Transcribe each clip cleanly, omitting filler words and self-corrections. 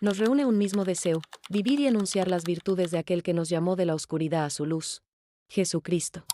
Nos reúne un mismo deseo, vivir y anunciar las virtudes de aquel que nos llamó de la oscuridad a su luz, Jesucristo.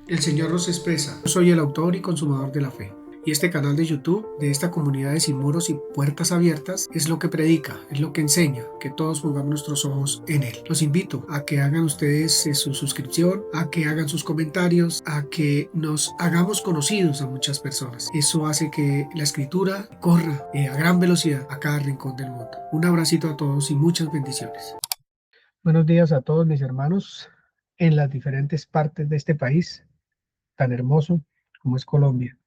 El Señor nos expresa. Yo soy el autor y consumador de la fe. Y este canal de YouTube, de esta comunidad de Sin Muros y Puertas Abiertas, es lo que predica, es lo que enseña, que todos pongamos nuestros ojos en Él. Los invito a que hagan ustedes su suscripción, a que hagan sus comentarios, a que nos hagamos conocidos a muchas personas. Eso hace que la escritura corra a gran velocidad a cada rincón del mundo. Un abracito a todos y muchas bendiciones. Buenos días a todos mis hermanos en las diferentes partes de este país tan hermoso como es Colombia.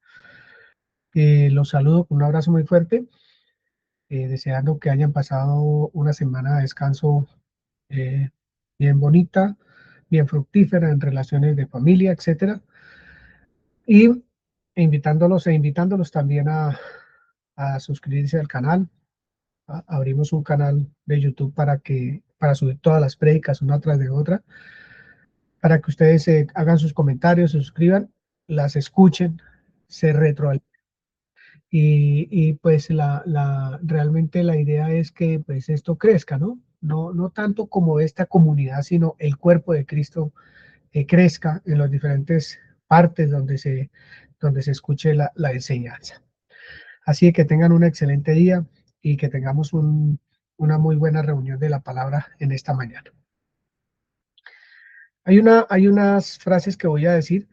Los saludo con un abrazo muy fuerte, deseando que hayan pasado una semana de descanso eh, bien bonita, bien fructífera en relaciones de familia, etcétera. Y invitándolos también a suscribirse al canal. Abrimos un canal de YouTube para subir todas las prédicas una tras de otra, para que ustedes hagan sus comentarios, se suscriban, las escuchen, se retroalimenten. Pues realmente la idea es que pues esto crezca, ¿no? No tanto como esta comunidad, sino el cuerpo de Cristo crezca en las diferentes partes donde se escuche la enseñanza. Así que tengan un excelente día y que tengamos una muy buena reunión de la palabra en esta mañana. Hay unas frases que voy a decir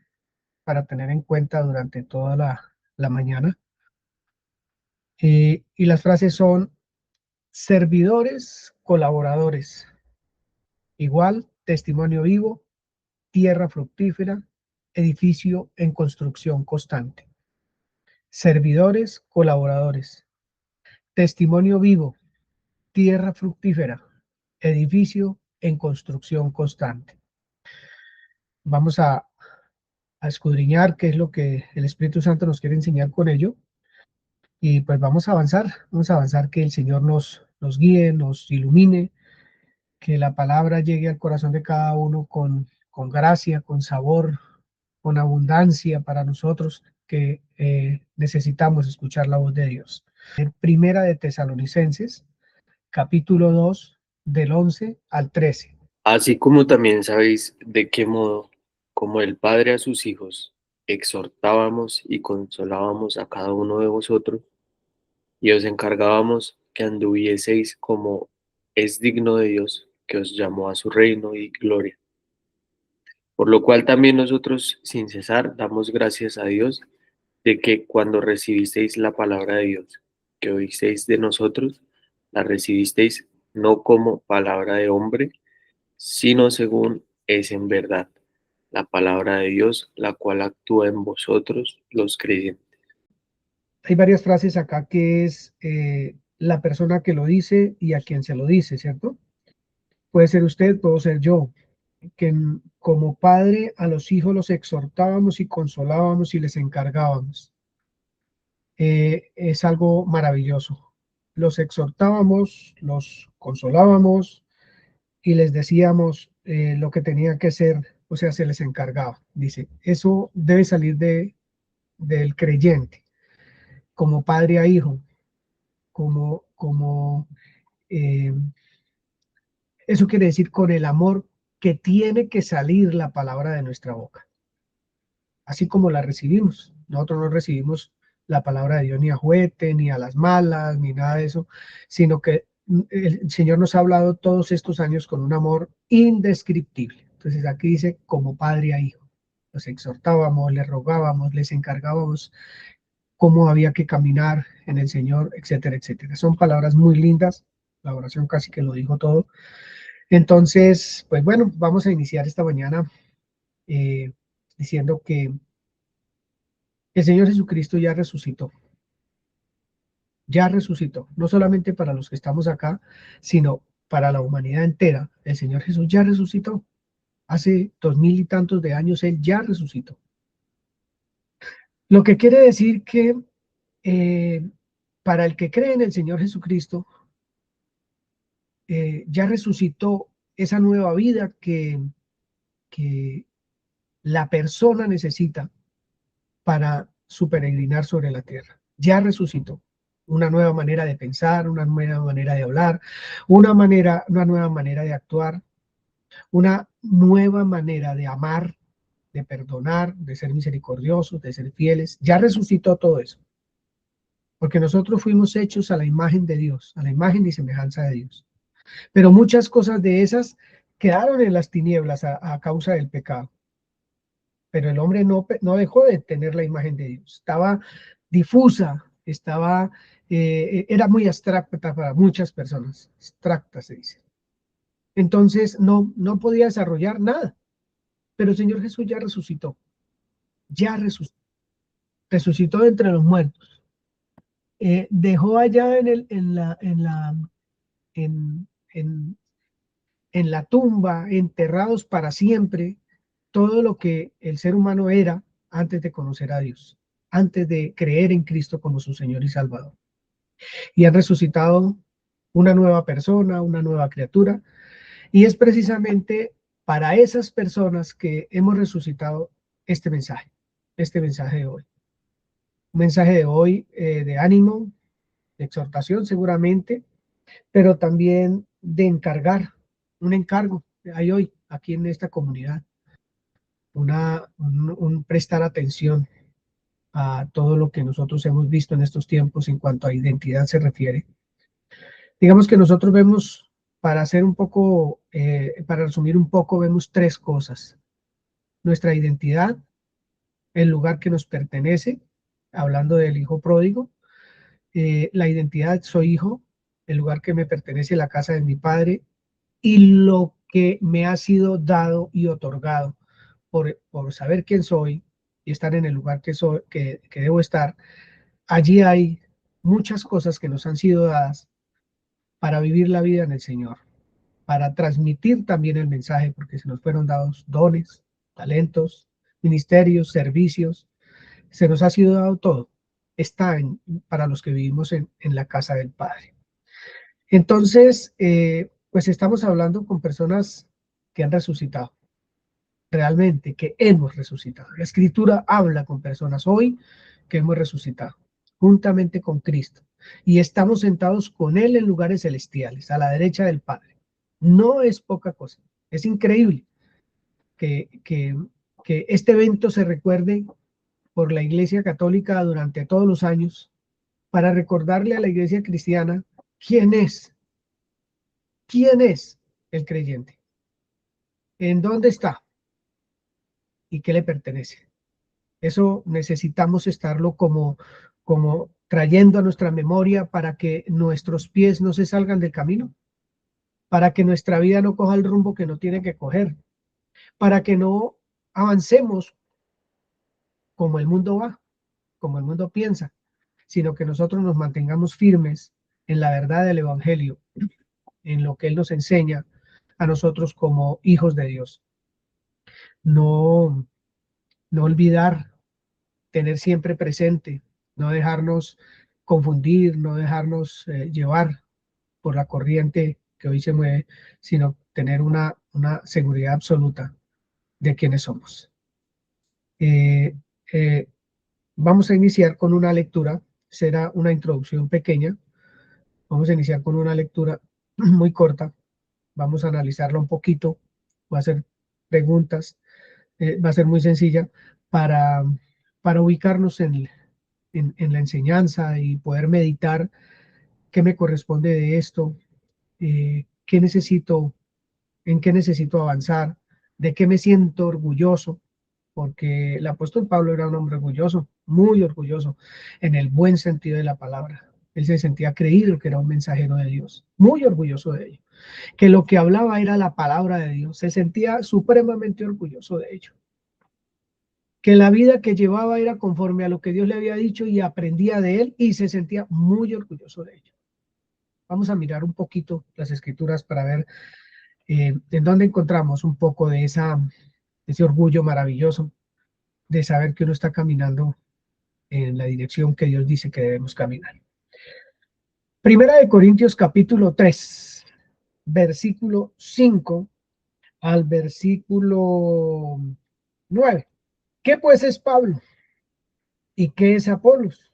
para tener en cuenta durante toda la mañana. Y las frases son: servidores, colaboradores, igual, testimonio vivo, tierra fructífera, edificio en construcción constante. Servidores, colaboradores, testimonio vivo, tierra fructífera, edificio en construcción constante. Vamos a escudriñar qué es lo que el Espíritu Santo nos quiere enseñar con ello. Y pues vamos a avanzar, que el Señor nos guíe, nos ilumine, que la palabra llegue al corazón de cada uno con gracia, con sabor, con abundancia para nosotros que necesitamos escuchar la voz de Dios. Primera de Tesalonicenses, capítulo 2, del 11 al 13. Así como también sabéis de qué modo, como el Padre a sus hijos, exhortábamos y consolábamos a cada uno de vosotros, y os encargábamos que anduvieseis como es digno de Dios, que os llamó a su reino y gloria. Por lo cual también nosotros, sin cesar, damos gracias a Dios de que cuando recibisteis la palabra de Dios, que oísteis de nosotros, la recibisteis no como palabra de hombre, sino según es en verdad la palabra de Dios, la cual actúa en vosotros los creyentes. Hay varias frases acá que es la persona que lo dice y a quien se lo dice, ¿cierto? Puede ser usted, puedo ser yo, que como padre a los hijos los exhortábamos y consolábamos y les encargábamos. Es algo maravilloso. Los exhortábamos, los consolábamos y les decíamos lo que tenía que ser, o sea, se les encargaba. Dice, eso debe salir del creyente, como padre a hijo, como eh, eso quiere decir con el amor que tiene que salir la palabra de nuestra boca, así como la recibimos. Nosotros no recibimos la palabra de Dios ni a juguete, ni a las malas, ni nada de eso, sino que el Señor nos ha hablado todos estos años con un amor indescriptible. Entonces aquí dice como padre a hijo. Los exhortábamos, les rogábamos, les encargábamos cómo había que caminar en el Señor, etcétera, etcétera. Son palabras muy lindas. La oración casi que lo dijo todo. Entonces, pues bueno, vamos a iniciar esta mañana diciendo que el Señor Jesucristo ya resucitó, no solamente para los que estamos acá, sino para la humanidad entera. El Señor Jesús ya resucitó. Hace 2000 y tantos de años Él ya resucitó. Lo que quiere decir que eh, para el que cree en el Señor Jesucristo, ya resucitó esa nueva vida que la persona necesita para su peregrinar sobre la tierra. Ya resucitó. una nueva manera de pensar, una nueva manera de hablar, una nueva manera de actuar, una nueva manera de amar, de perdonar, de ser misericordiosos, de ser fieles. Ya resucitó todo eso, porque nosotros fuimos hechos a la imagen de Dios, a la imagen y semejanza de Dios. Pero muchas cosas de esas quedaron en las tinieblas a causa del pecado. Pero el hombre no dejó de tener la imagen de Dios. Estaba difusa, era muy abstracta para muchas personas. Abstracta se dice. Entonces no podía desarrollar nada. Pero el Señor Jesús ya resucitó, resucitó de entre los muertos. Dejó allá en, en, en la tumba, enterrados para siempre, todo lo que el ser humano era antes de conocer a Dios, antes de creer en Cristo como su Señor y Salvador. Y han resucitado una nueva persona, una nueva criatura, y es precisamente para esas personas que hemos resucitado este mensaje de hoy. Un mensaje de hoy de ánimo, de exhortación seguramente, pero también de un encargo hay hoy aquí en esta comunidad, un prestar atención a todo lo que nosotros hemos visto en estos tiempos en cuanto a identidad se refiere. Digamos que nosotros vemos, para hacer un poco, para resumir un poco, vemos tres cosas. Nuestra identidad, el lugar que nos pertenece, hablando del hijo pródigo, la identidad, soy hijo, el lugar que me pertenece, la casa de mi padre, y lo que me ha sido dado y otorgado por saber quién soy y estar en el lugar que debo estar. Allí hay muchas cosas que nos han sido dadas para vivir la vida en el Señor, para transmitir también el mensaje, porque se nos fueron dados dones, talentos, ministerios, servicios, se nos ha sido dado todo. Está para los que vivimos en la casa del Padre. Entonces, pues estamos hablando con personas que han resucitado, realmente, que hemos resucitado. La Escritura habla con personas hoy que hemos resucitado, juntamente con Cristo, y estamos sentados con Él en lugares celestiales, a la derecha del Padre. No es poca cosa, es increíble que este evento se recuerde por la Iglesia Católica durante todos los años, para recordarle a la Iglesia cristiana quién es el creyente, en dónde está y qué le pertenece. Eso necesitamos estarlo como trayendo a nuestra memoria para que nuestros pies no se salgan del camino, para que nuestra vida no coja el rumbo que no tiene que coger, para que no avancemos como el mundo va, como el mundo piensa, sino que nosotros nos mantengamos firmes en la verdad del Evangelio, en lo que Él nos enseña a nosotros como hijos de Dios. No, no olvidar, tener siempre presente, no dejarnos confundir, no dejarnos llevar por la corriente que hoy se mueve, sino tener una seguridad absoluta de quiénes somos. Eh, eh, Vamos a iniciar con una lectura, será una introducción pequeña. Vamos a iniciar con una lectura muy corta, vamos a analizarla un poquito, voy a hacer preguntas, va a ser muy sencilla para, para ubicarnos en la enseñanza y poder meditar qué me corresponde de esto, qué necesito, en qué necesito avanzar, de qué me siento orgulloso, porque el apóstol Pablo era un hombre orgulloso, muy orgulloso, en el buen sentido de la palabra. Él se sentía creído que era un mensajero de Dios, muy orgulloso de ello, que lo que hablaba era la palabra de Dios, se sentía supremamente orgulloso de ello, que la vida que llevaba era conforme a lo que Dios le había dicho y aprendía de él y se sentía muy orgulloso de ello. Vamos a mirar un poquito las escrituras para ver en dónde encontramos un poco de ese orgullo maravilloso de saber que uno está caminando en la dirección que Dios dice que debemos caminar. Primera de Corintios capítulo 3, versículo 5 al versículo 9. ¿Qué pues es Pablo? ¿Y qué es Apolos?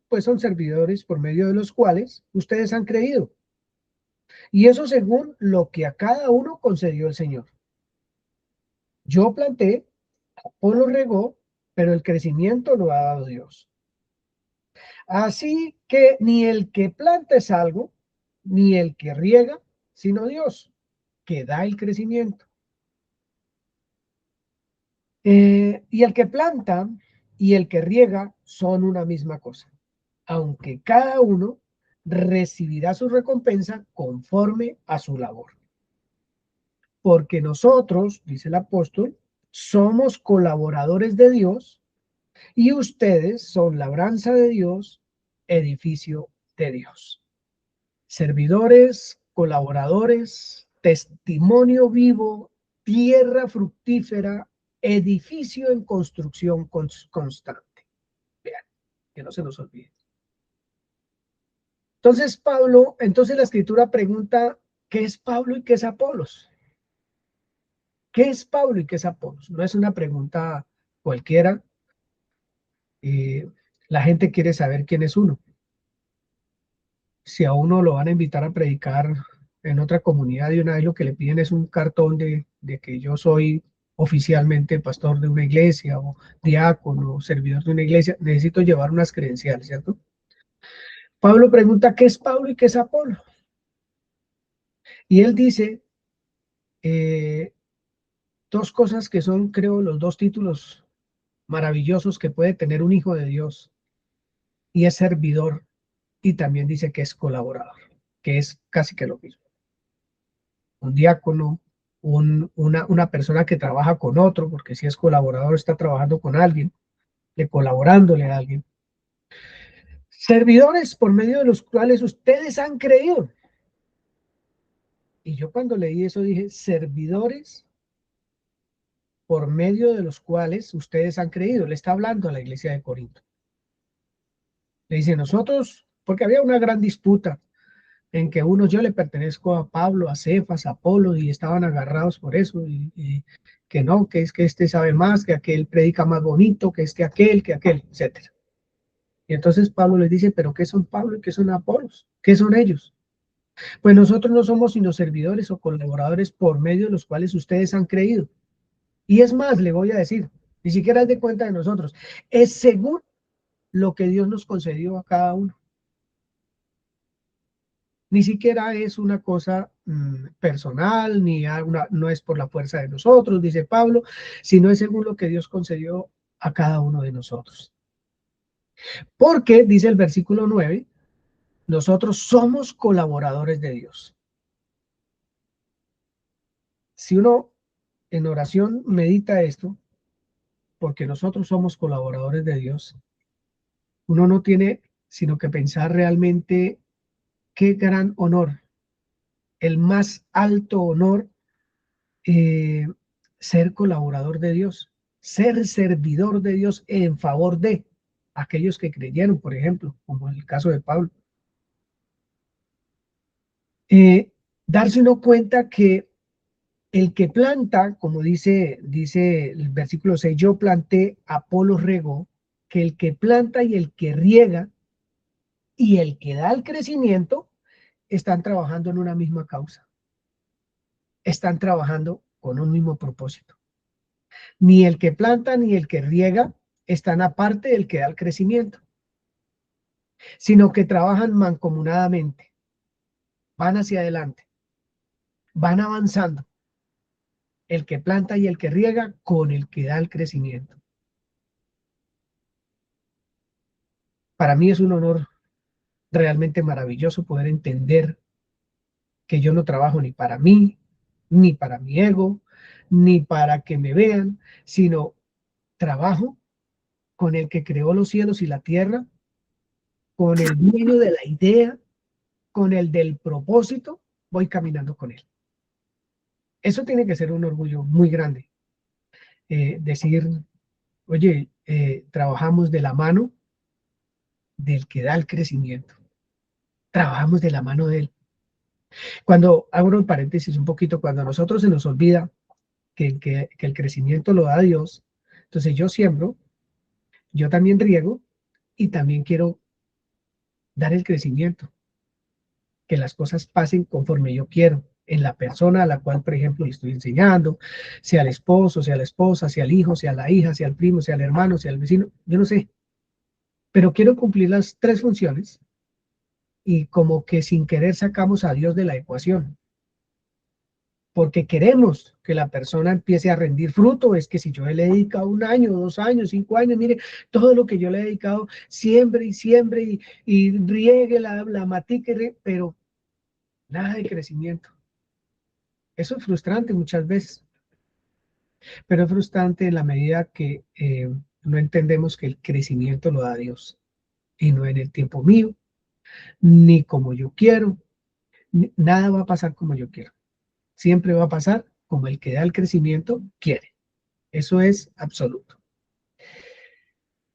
Pues son servidores por medio de los cuales ustedes han creído. Y eso según lo que a cada uno concedió el Señor. Yo planté, Apolo regó, pero el crecimiento lo ha dado Dios. Así que ni el que planta es algo, ni el que riega, sino Dios, que da el crecimiento. Y el que planta y el que riega son una misma cosa, aunque cada uno recibirá su recompensa conforme a su labor. Porque nosotros, dice el apóstol, somos colaboradores de Dios y ustedes son labranza de Dios, edificio de Dios. Servidores, colaboradores, testimonio vivo, tierra fructífera, edificio en construcción constante. Vean, que no se nos olvide. Entonces la escritura pregunta, ¿qué es Pablo y qué es Apolos? ¿Qué es Pablo y qué es Apolos? No es una pregunta cualquiera. La gente quiere saber quién es uno. Si a uno lo van a invitar a predicar en otra comunidad, de una vez lo que le piden es un cartón de que yo soy oficialmente pastor de una iglesia o diácono o servidor de una iglesia, necesito llevar unas credenciales, ¿cierto? Pablo pregunta, ¿qué es Pablo y qué es Apolo? Y él dice dos cosas que son, creo, los dos títulos maravillosos que puede tener un hijo de Dios, y es servidor, y también dice que es colaborador, que es casi que lo mismo. Un diácono, una persona que trabaja con otro, porque si es colaborador está trabajando con alguien, colaborándole a alguien. Servidores por medio de los cuales ustedes han creído. Y yo cuando leí eso dije, servidores por medio de los cuales ustedes han creído. Le está hablando a la iglesia de Corinto. Le dice, nosotros, porque había una gran disputa en que yo le pertenezco a Pablo, a Cefas, a Apolo, y estaban agarrados por eso, y que no, que es que este sabe más, que aquel predica más bonito, que aquel, etcétera. Y entonces Pablo les dice, pero ¿qué son Pablo y qué son Apolos? ¿Qué son ellos? Pues nosotros no somos sino servidores o colaboradores por medio de los cuales ustedes han creído. Y es más, le voy a decir, ni siquiera es de cuenta de nosotros, es según lo que Dios nos concedió a cada uno. Ni siquiera es una cosa personal, no es por la fuerza de nosotros, dice Pablo, sino es según lo que Dios concedió a cada uno de nosotros. Porque, dice el versículo 9, nosotros somos colaboradores de Dios. Si uno en oración medita esto, porque nosotros somos colaboradores de Dios, uno no tiene sino que pensar realmente qué gran honor, el más alto honor, ser colaborador de Dios, ser servidor de Dios en favor de aquellos que creyeron, por ejemplo, como en el caso de Pablo. Darse uno cuenta que el que planta, como dice el versículo 6, yo planté, Apolo regó, que el que planta y el que riega y el que da el crecimiento están trabajando en una misma causa, están trabajando con un mismo propósito. Ni el que planta ni el que riega están aparte del que da el crecimiento, sino que trabajan mancomunadamente, van hacia adelante, van avanzando, el que planta y el que riega con el que da el crecimiento. Para mí es un honor realmente maravilloso poder entender que yo no trabajo ni para mí, ni para mi ego, ni para que me vean, sino trabajo con el que creó los cielos y la tierra, con el dueño de la idea, con el del propósito, voy caminando con él. Eso tiene que ser un orgullo muy grande. Decir, oye, trabajamos de la mano del que da el crecimiento. Trabajamos de la mano de él. Cuando, abro un paréntesis un poquito, cuando a nosotros se nos olvida que el crecimiento lo da Dios, entonces yo siembro, yo también riego y también quiero dar el crecimiento, que las cosas pasen conforme yo quiero, en la persona a la cual, por ejemplo, le estoy enseñando, sea el esposo, sea la esposa, sea el hijo, sea la hija, sea el primo, sea el hermano, sea el vecino, yo no sé, pero quiero cumplir las tres funciones y como que sin querer sacamos a Dios de la ecuación, porque queremos que la persona empiece a rendir fruto. Es que si yo le he dedicado 1 año, 2 años, 5 años, mire, todo lo que yo le he dedicado, siembre y siembre y riegue la matique, pero nada de crecimiento. Eso es frustrante muchas veces, pero es frustrante en la medida que no entendemos que el crecimiento lo da Dios y no en el tiempo mío, ni como yo quiero, nada va a pasar como yo quiero. Siempre va a pasar como el que da el crecimiento quiere. Eso es absoluto.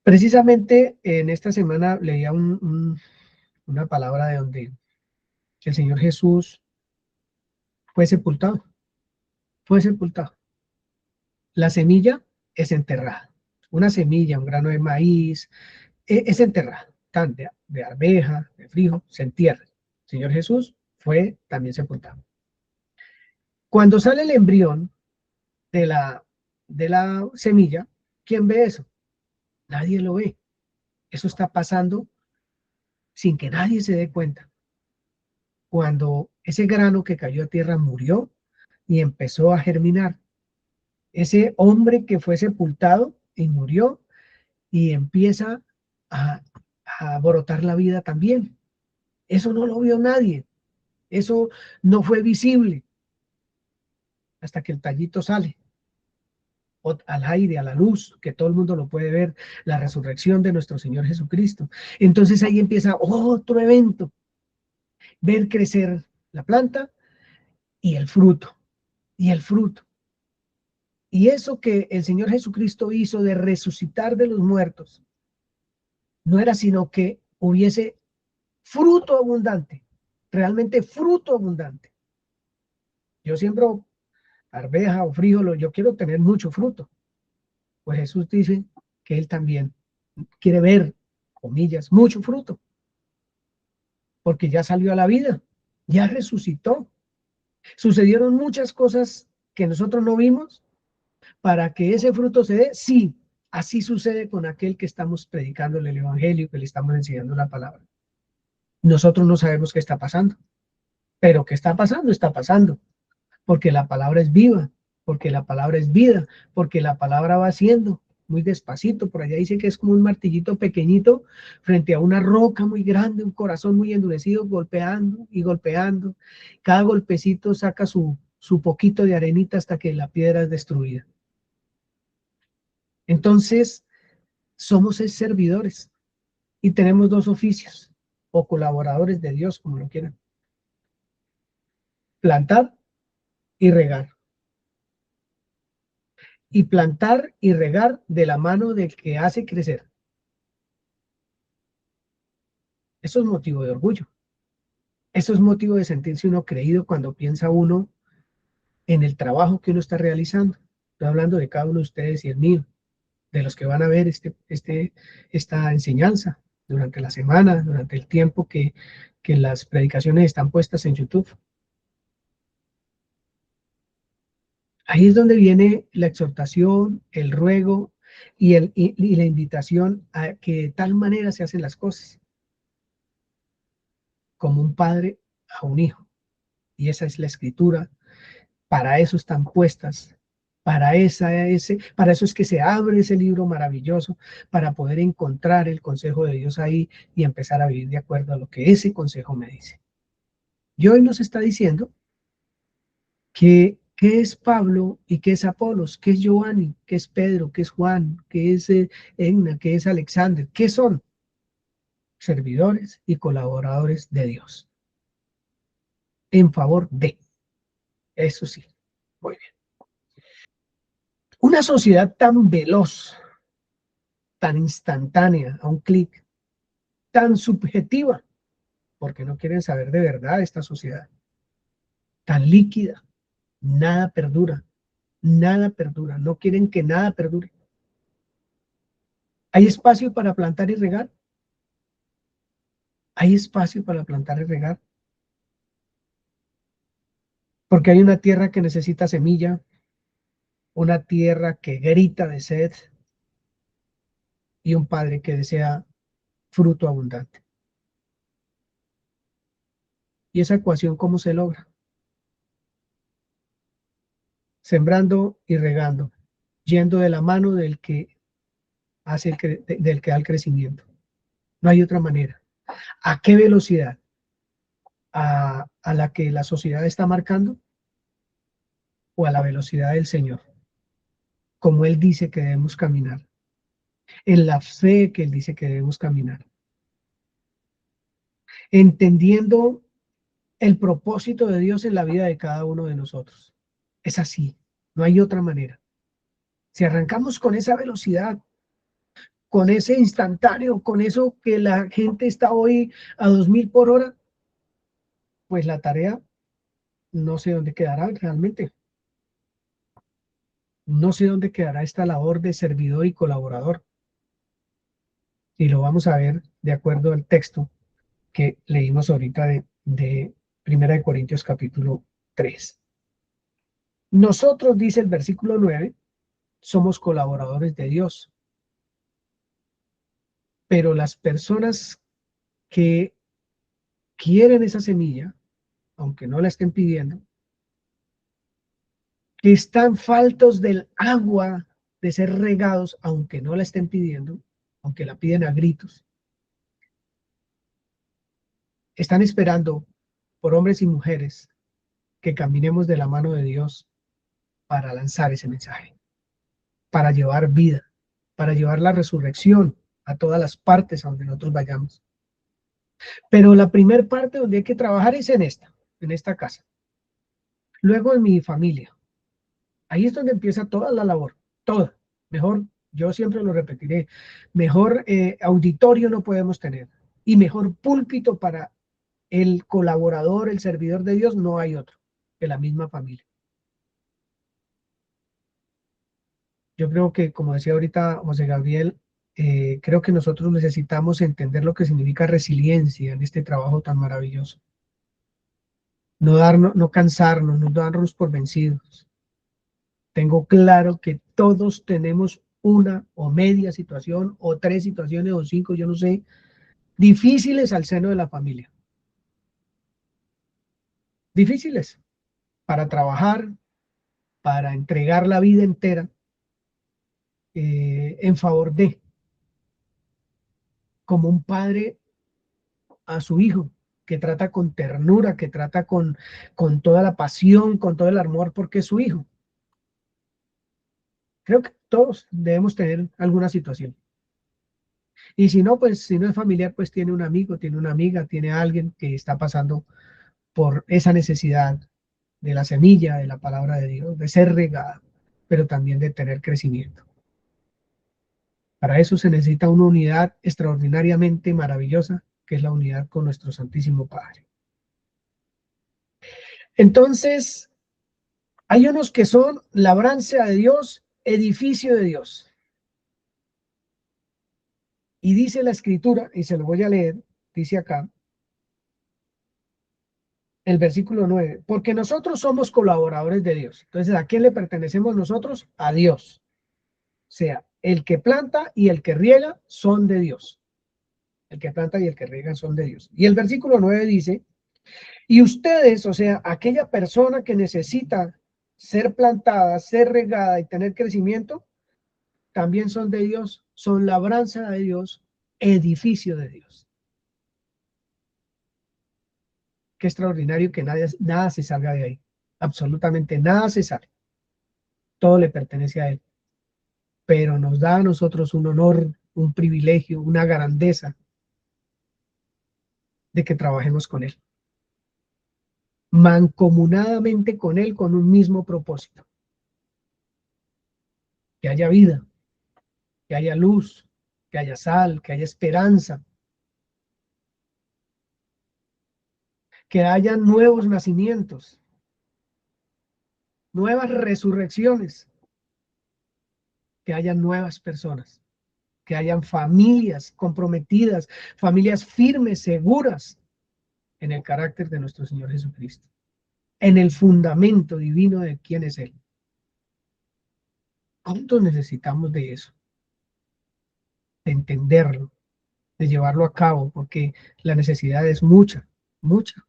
Precisamente en esta semana leía una palabra de donde el Señor Jesús fue sepultado. Fue sepultado. La semilla es enterrada. Una semilla, un grano de maíz, es enterrada. Tan de arveja, de frijol, se entierra. El Señor Jesús fue también sepultado. Cuando sale el embrión de la semilla, ¿quién ve eso? Nadie lo ve. Eso está pasando sin que nadie se dé cuenta. Cuando ese grano que cayó a tierra murió y empezó a germinar, ese hombre que fue sepultado y murió y empieza a, a brotar la vida también. Eso no lo vio nadie, eso no fue visible hasta que el tallito sale al aire, a la luz, que todo el mundo lo puede ver, la resurrección de nuestro Señor Jesucristo. Entonces ahí empieza otro evento, ver crecer la planta y el fruto, y el fruto. Y eso que el Señor Jesucristo hizo de resucitar de los muertos, no era sino que hubiese fruto abundante, realmente fruto abundante. Yo siembro arveja o frijol, yo quiero tener mucho fruto. Pues Jesús dice que Él también quiere ver, comillas, mucho fruto, porque ya salió a la vida, ya resucitó. Sucedieron muchas cosas que nosotros no vimos para que ese fruto se dé. Sí, así sucede con aquel que estamos predicando el evangelio, que le estamos enseñando la palabra. Nosotros no sabemos qué está pasando, pero qué está pasando, porque la palabra es viva, porque la palabra es vida, porque la palabra va haciendo muy despacito. Por allá dice que es como un martillito pequeñito frente a una roca muy grande, un corazón muy endurecido, golpeando y golpeando. Cada golpecito saca su poquito de arenita hasta que la piedra es destruida. Entonces, somos servidores y tenemos dos oficios o colaboradores de Dios, como lo quieran: plantar y regar. Y plantar y regar de la mano del que hace crecer. Eso es motivo de orgullo. Eso es motivo de sentirse uno creído cuando piensa uno en el trabajo que uno está realizando. Estoy hablando de cada uno de ustedes y el mío, de los que van a ver esta enseñanza durante la semana, durante el tiempo que las predicaciones están puestas en YouTube. Ahí es donde viene la exhortación, el ruego y la invitación a que de tal manera se hacen las cosas, como un padre a un hijo. Y esa es la escritura. Para eso están puestas. Para eso es que se abre ese libro maravilloso, para poder encontrar el consejo de Dios ahí y empezar a vivir de acuerdo a lo que ese consejo me dice. Y hoy nos está diciendo que qué es Pablo y qué es Apolos, qué es Giovanni, qué es Pedro, qué es Juan, qué es Egna, qué es Alexander, qué son servidores y colaboradores de Dios en favor de. Eso sí, muy bien. Una sociedad tan veloz, tan instantánea, a un clic, tan subjetiva, porque no quieren saber de verdad esta sociedad, tan líquida, nada perdura, no quieren que nada perdure. ¿Hay espacio para plantar y regar? ¿Hay espacio para plantar y regar? Porque hay una tierra que necesita semilla, una tierra que grita de sed y un padre que desea fruto abundante. ¿Y esa ecuación cómo se logra? Sembrando y regando, yendo de la mano del que del que da el crecimiento. No hay otra manera. ¿A qué velocidad? ¿A la que la sociedad está marcando o a la velocidad del Señor? Como Él dice que debemos caminar, en la fe que Él dice que debemos caminar, entendiendo el propósito de Dios en la vida de cada uno de nosotros. Es así, no hay otra manera. Si arrancamos con esa velocidad, con ese instantáneo, con eso que la gente está hoy a 2000 por hora, pues la tarea no sé dónde quedará realmente. No sé dónde quedará esta labor de servidor y colaborador. Y lo vamos a ver de acuerdo al texto que leímos ahorita de Primera de Corintios capítulo 3. Nosotros, dice el versículo 9, somos colaboradores de Dios, pero las personas que quieren esa semilla, aunque no la estén pidiendo, que están faltos del agua de ser regados, aunque no la estén pidiendo, aunque la piden a gritos, están esperando por hombres y mujeres que caminemos de la mano de Dios para lanzar ese mensaje, para llevar vida, para llevar la resurrección a todas las partes a donde nosotros vayamos. Pero la primer parte donde hay que trabajar es en esta casa. Luego en mi familia. Ahí es donde empieza toda la labor, toda. Mejor, yo siempre lo repetiré, mejor auditorio no podemos tener y mejor púlpito para el colaborador, el servidor de Dios, no hay otro que la misma familia. Yo creo que, como decía ahorita José Gabriel, creo que nosotros necesitamos entender lo que significa resiliencia en este trabajo tan maravilloso. No darnos, no cansarnos, no darnos por vencidos. Tengo claro que todos tenemos una o media situación, o tres situaciones, o cinco, yo no sé, difíciles al seno de la familia. Difíciles para trabajar, para entregar la vida entera en favor de, como un padre a su hijo, que trata con ternura, que trata con toda la pasión, con todo el amor, porque es su hijo. Creo que todos debemos tener alguna situación. Y si no, pues si no es familiar, pues tiene un amigo, tiene una amiga, tiene alguien que está pasando por esa necesidad de la semilla, de la palabra de Dios, de ser regada, pero también de tener crecimiento. Para eso se necesita una unidad extraordinariamente maravillosa, que es la unidad con nuestro Santísimo Padre. Entonces, hay unos que son labranza de Dios, edificio de Dios. Y dice la Escritura, y se lo voy a leer, dice acá, el versículo 9, porque nosotros somos colaboradores de Dios. Entonces, ¿a quién le pertenecemos nosotros? A Dios. O sea, el que planta y el que riega son de Dios. El que planta y el que riega son de Dios. Y el versículo 9 dice, y ustedes, o sea, aquella persona que necesita ser plantada, ser regada y tener crecimiento, también son de Dios, son labranza de Dios, edificio de Dios. Qué extraordinario que nada se salga de ahí. Absolutamente nada se sale. Todo le pertenece a Él. Pero nos da a nosotros un honor, un privilegio, una grandeza de que trabajemos con Él. Mancomunadamente con Él, con un mismo propósito. Que haya vida, que haya luz, que haya sal, que haya esperanza, que haya nuevos nacimientos, nuevas resurrecciones, que haya nuevas personas, que hayan familias comprometidas, familias firmes, seguras en el carácter de nuestro Señor Jesucristo, en el fundamento divino de quién es Él. ¿Cuántos necesitamos de eso? De entenderlo, de llevarlo a cabo, porque la necesidad es mucha, mucha.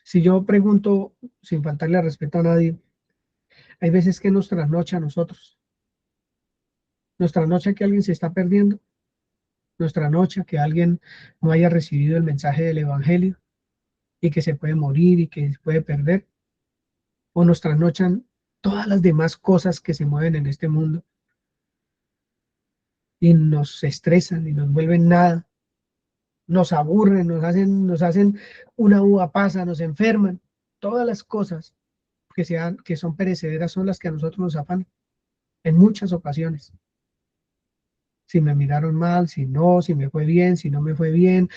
Si yo pregunto, sin faltarle respeto a nadie, hay veces que nos trasnocha a nosotros, nos trasnocha que alguien se está perdiendo, nos trasnocha que alguien no haya recibido el mensaje del Evangelio y que se puede morir y que se puede perder, o nos trasnochan todas las demás cosas que se mueven en este mundo y nos estresan y nos vuelven nada, nos aburren, nos hacen una uva pasa, nos enferman. Todas las cosas que son perecederas son las que a nosotros nos afanan en muchas ocasiones. Si me miraron mal, si no, si me fue bien, si no me fue bien,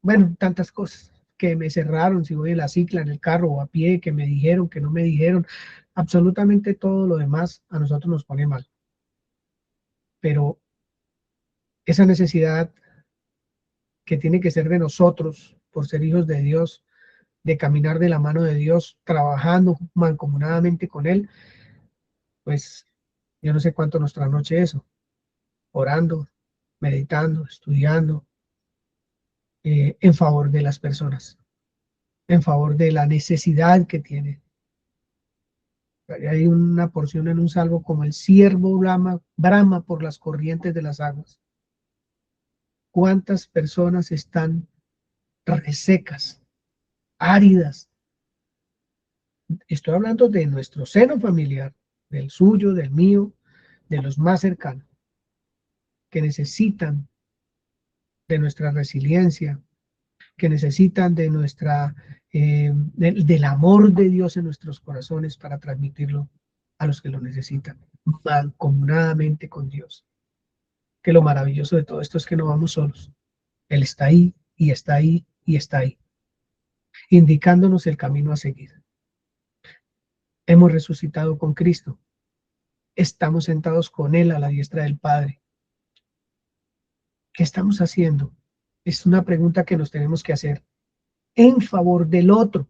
bueno, tantas cosas que me cerraron, si voy en la cicla, en el carro o a pie, que me dijeron, que no me dijeron, absolutamente todo lo demás a nosotros nos pone mal. Pero esa necesidad que tiene que ser de nosotros, por ser hijos de Dios, de caminar de la mano de Dios, trabajando mancomunadamente con Él, pues yo no sé cuánto nos trasnoche eso, orando, meditando, estudiando, en favor de las personas, en favor de la necesidad que tiene. Hay una porción en un salmo como el ciervo brama por las corrientes de las aguas. ¿Cuántas personas están resecas, áridas? Estoy hablando de nuestro seno familiar, del suyo, del mío, de los más cercanos, que necesitan de nuestra resiliencia, que necesitan de del amor de Dios en nuestros corazones para transmitirlo a los que lo necesitan, mancomunadamente con Dios. Que lo maravilloso de todo esto es que no vamos solos. Él está ahí y está ahí y está ahí, indicándonos el camino a seguir. Hemos resucitado con Cristo. Estamos sentados con Él a la diestra del Padre. ¿Qué estamos haciendo? Es una pregunta que nos tenemos que hacer en favor del otro.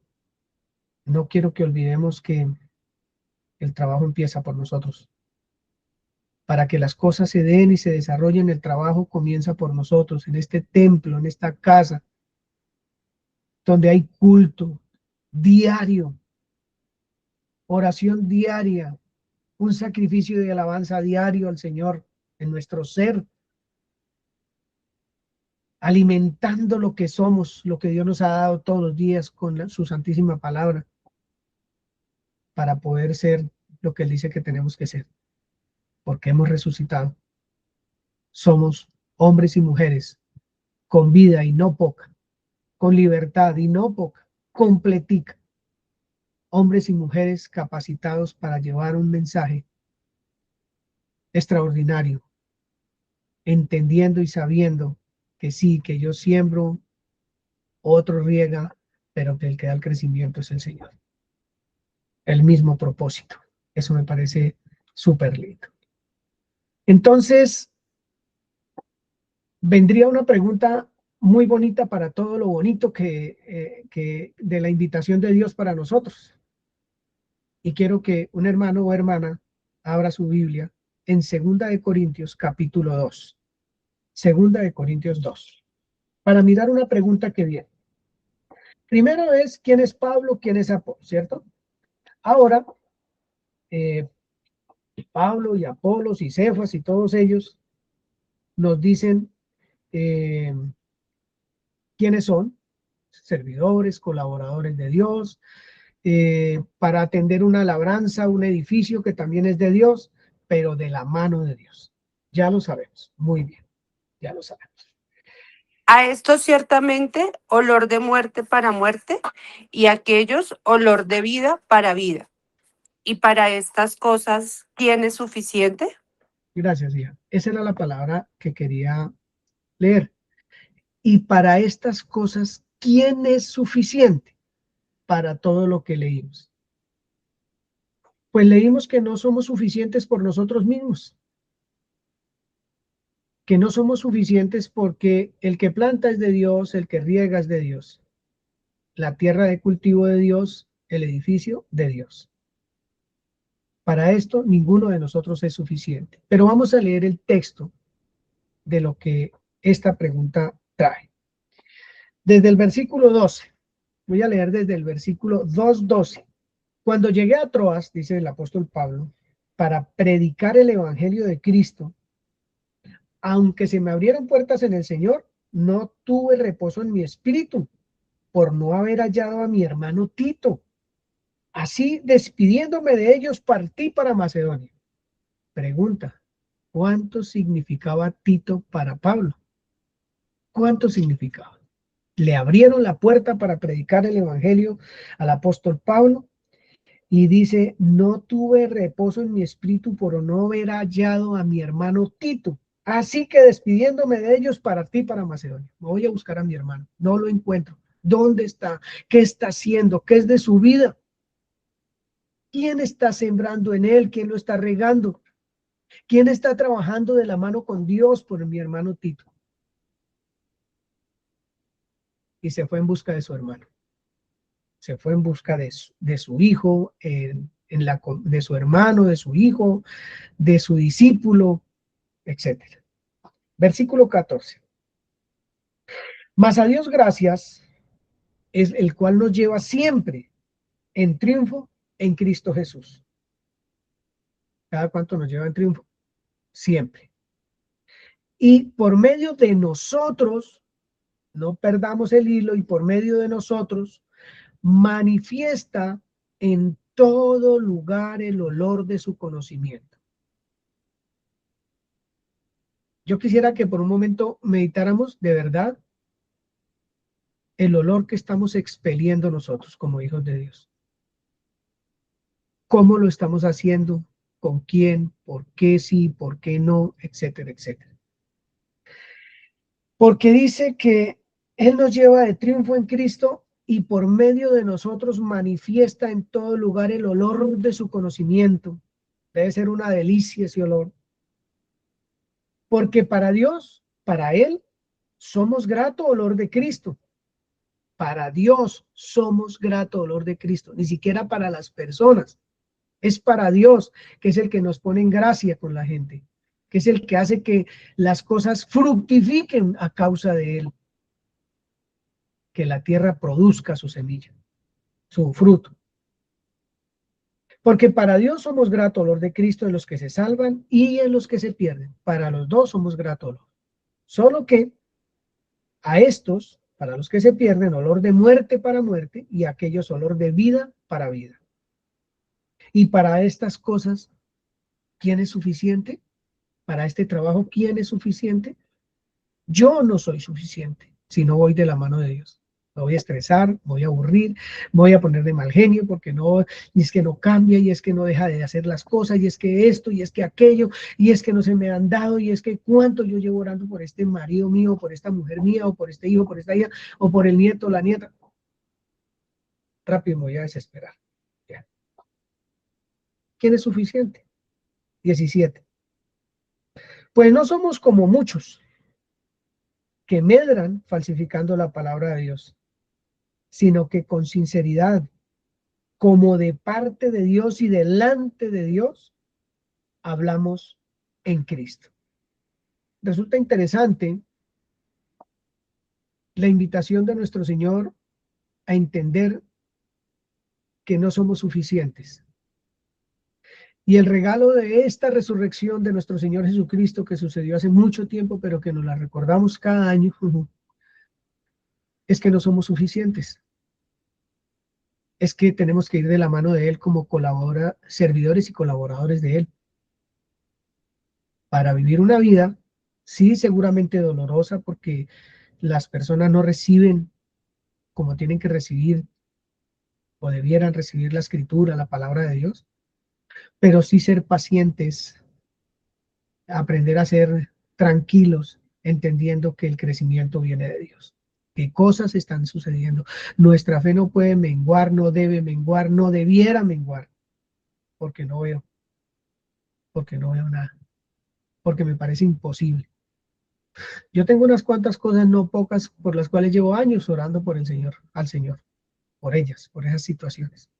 No quiero que olvidemos que el trabajo empieza por nosotros. Para que las cosas se den y se desarrollen, el trabajo comienza por nosotros, en este templo, en esta casa, donde hay culto diario, oración diaria, un sacrificio de alabanza diario al Señor en nuestro ser, alimentando lo que somos, lo que Dios nos ha dado todos los días con su santísima palabra, para poder ser lo que Él dice que tenemos que ser, porque hemos resucitado. Somos hombres y mujeres con vida y no poca, con libertad y no poca, completica. Hombres y mujeres capacitados para llevar un mensaje extraordinario, entendiendo y sabiendo que sí, que yo siembro, otro riega, pero que el que da el crecimiento es el Señor. El mismo propósito. Eso me parece súper lindo. Entonces, vendría una pregunta muy bonita para todo lo bonito que de la invitación de Dios para nosotros. Y quiero que un hermano o hermana abra su Biblia en 2 Corintios capítulo 2. 2 Corintios 2. Para mirar una pregunta que viene. Primero es, ¿quién es Pablo? ¿Quién es Apolo? ¿Cierto? Ahora, Pablo y Apolos y Cefas y todos ellos nos dicen quiénes son, servidores, colaboradores de Dios, para atender una labranza, un edificio que también es de Dios, pero de la mano de Dios. Ya lo sabemos, muy bien, ya lo sabemos. A estos ciertamente olor de muerte para muerte, y a aquellos olor de vida para vida. Y para estas cosas, ¿quién es suficiente? Gracias, hija. Esa era la palabra que quería leer. Y para estas cosas, ¿quién es suficiente para todo lo que leímos? Pues leímos que no somos suficientes por nosotros mismos, que no somos suficientes porque el que planta es de Dios, el que riega es de Dios, la tierra de cultivo de Dios, el edificio de Dios. Para esto, ninguno de nosotros es suficiente. Pero vamos a leer el texto de lo que esta pregunta trae. Desde el versículo 12, voy a leer desde el versículo 2:12. Cuando llegué a Troas, dice el apóstol Pablo, para predicar el evangelio de Cristo, aunque se me abrieron puertas en el Señor, no tuve reposo en mi espíritu por no haber hallado a mi hermano Tito. Así, despidiéndome de ellos, partí para Macedonia. Pregunta, ¿cuánto significaba Tito para Pablo? ¿Cuánto significaba? Le abrieron la puerta para predicar el evangelio al apóstol Pablo y dice, no tuve reposo en mi espíritu por no haber hallado a mi hermano Tito. Así que despidiéndome de ellos, partí para Macedonia. Me voy a buscar a mi hermano. No lo encuentro. ¿Dónde está? ¿Qué está haciendo? ¿Qué es de su vida? ¿Quién está sembrando en él? ¿Quién lo está regando? ¿Quién está trabajando de la mano con Dios por mi hermano Tito? Y se fue en busca de su hermano. Se fue en busca de su hijo, de su hermano, de su hijo, de su discípulo, etc. Versículo 14. Mas a Dios gracias, es el cual nos lleva siempre en triunfo en Cristo Jesús. ¿Cada cuánto nos lleva en triunfo? Siempre. Y por medio de nosotros, no perdamos el hilo, y por medio de nosotros, manifiesta en todo lugar el olor de su conocimiento. Yo quisiera que por un momento meditáramos de verdad el olor que estamos expeliendo nosotros como hijos de Dios. ¿Cómo lo estamos haciendo? ¿Con quién? ¿Por qué sí? ¿Por qué no? Etcétera, etcétera. Porque dice que Él nos lleva de triunfo en Cristo y por medio de nosotros manifiesta en todo lugar el olor de su conocimiento. Debe ser una delicia ese olor. Porque para Dios, para Él, somos grato olor de Cristo. Para Dios somos grato olor de Cristo, ni siquiera para las personas. Es para Dios, que es el que nos pone en gracia con la gente, que es el que hace que las cosas fructifiquen a causa de Él, que la tierra produzca su semilla, su fruto. Porque para Dios somos grato olor de Cristo en los que se salvan y en los que se pierden. Para los dos somos grato olor. Solo que a estos, para los que se pierden, olor de muerte para muerte, y a aquellos olor de vida para vida. Y para estas cosas, ¿quién es suficiente? Para este trabajo, ¿quién es suficiente? Yo no soy suficiente si no voy de la mano de Dios. Me voy a estresar, me voy a aburrir, me voy a poner de mal genio porque no, y es que no cambia, y es que no deja de hacer las cosas, y es que esto, y es que aquello, y es que no se me han dado, y es que cuánto yo llevo orando por este marido mío, por esta mujer mía, o por este hijo, por esta hija, o por el nieto, la nieta. Rápido me voy a desesperar. Ya. ¿Quién es suficiente? 17. Pues no somos como muchos que medran falsificando la palabra de Dios, sino que con sinceridad, como de parte de Dios y delante de Dios, hablamos en Cristo. Resulta interesante la invitación de nuestro Señor a entender que no somos suficientes. Y el regalo de esta resurrección de nuestro Señor Jesucristo, que sucedió hace mucho tiempo, pero que nos la recordamos cada año, es que no somos suficientes. Es que tenemos que ir de la mano de Él como servidores y colaboradores de Él. Para vivir una vida, sí, seguramente dolorosa, porque las personas no reciben como tienen que recibir o debieran recibir la escritura, la palabra de Dios, pero sí ser pacientes, aprender a ser tranquilos, entendiendo que el crecimiento viene de Dios, que cosas están sucediendo. Nuestra fe no puede menguar, no debe menguar, no debiera menguar. porque no veo nada, porque me parece imposible. Yo tengo unas cuantas cosas, no pocas, por las cuales llevo años orando por el Señor, al Señor, por ellas, por esas situaciones,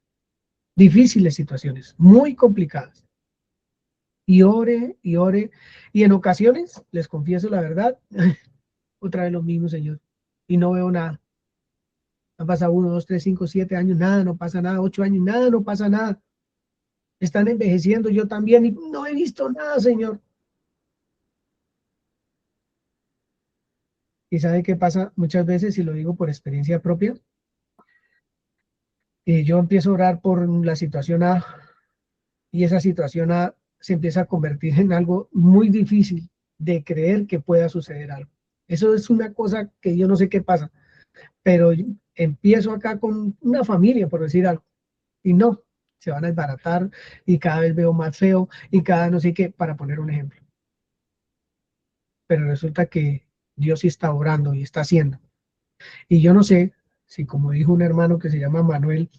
difíciles situaciones, muy complicadas. Y ore, y en ocasiones, les confieso la verdad, otra vez lo mismo, Señor, y no veo nada. Han pasado 1, 2, 3, 5, 7 años, nada, no pasa nada, 8 años, nada, no pasa nada. Están envejeciendo, yo también, y no he visto nada, Señor. ¿Y sabe qué pasa muchas veces? Y lo digo por experiencia propia. Yo empiezo a orar por la situación A, y esa situación A se empieza a convertir en algo muy difícil de creer que pueda suceder algo. Eso es una cosa que yo no sé qué pasa, pero empiezo acá con una familia, por decir algo, y no, se van a desbaratar y cada vez veo más feo y cada no sé qué, para poner un ejemplo. Pero resulta que Dios sí está orando y está haciendo. Y yo no sé si, como dijo un hermano que se llama Manuel,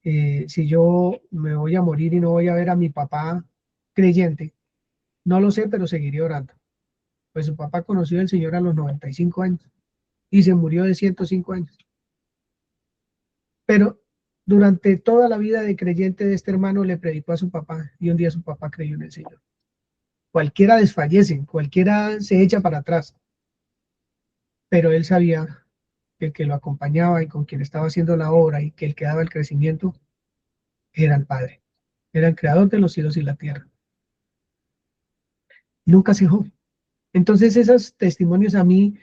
si yo me voy a morir y no voy a ver a mi papá creyente, no lo sé, pero seguiré orando. Pues su papá conoció al Señor a los 95 años y se murió de 105 años. Pero durante toda la vida de creyente de este hermano le predicó a su papá y un día su papá creyó en el Señor. Cualquiera desfallece, cualquiera se echa para atrás, pero él sabía que el que lo acompañaba y con quien estaba haciendo la obra y que el que daba el crecimiento era el Padre, era el creador de los cielos y la tierra. Nunca se dejó. Entonces esos testimonios a mí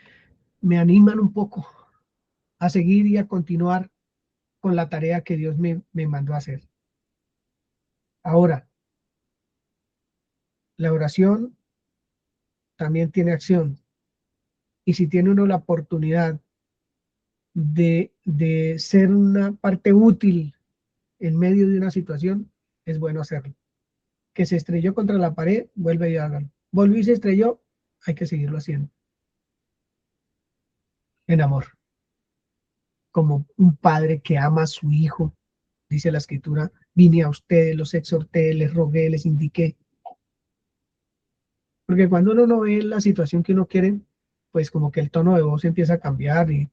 me animan un poco a seguir y a continuar con la tarea que Dios me mandó a hacer. Ahora, la oración también tiene acción. Y si tiene uno la oportunidad de ser una parte útil en medio de una situación, es bueno hacerlo. Que se estrelló contra la pared, vuelve y hágalo. Volvió y se estrelló, hay que seguirlo haciendo. En amor. Como un padre que ama a su hijo, dice la escritura, vine a ustedes, los exhorté, les rogué, les indiqué. Porque cuando uno no ve la situación que uno quiere, pues como que el tono de voz empieza a cambiar y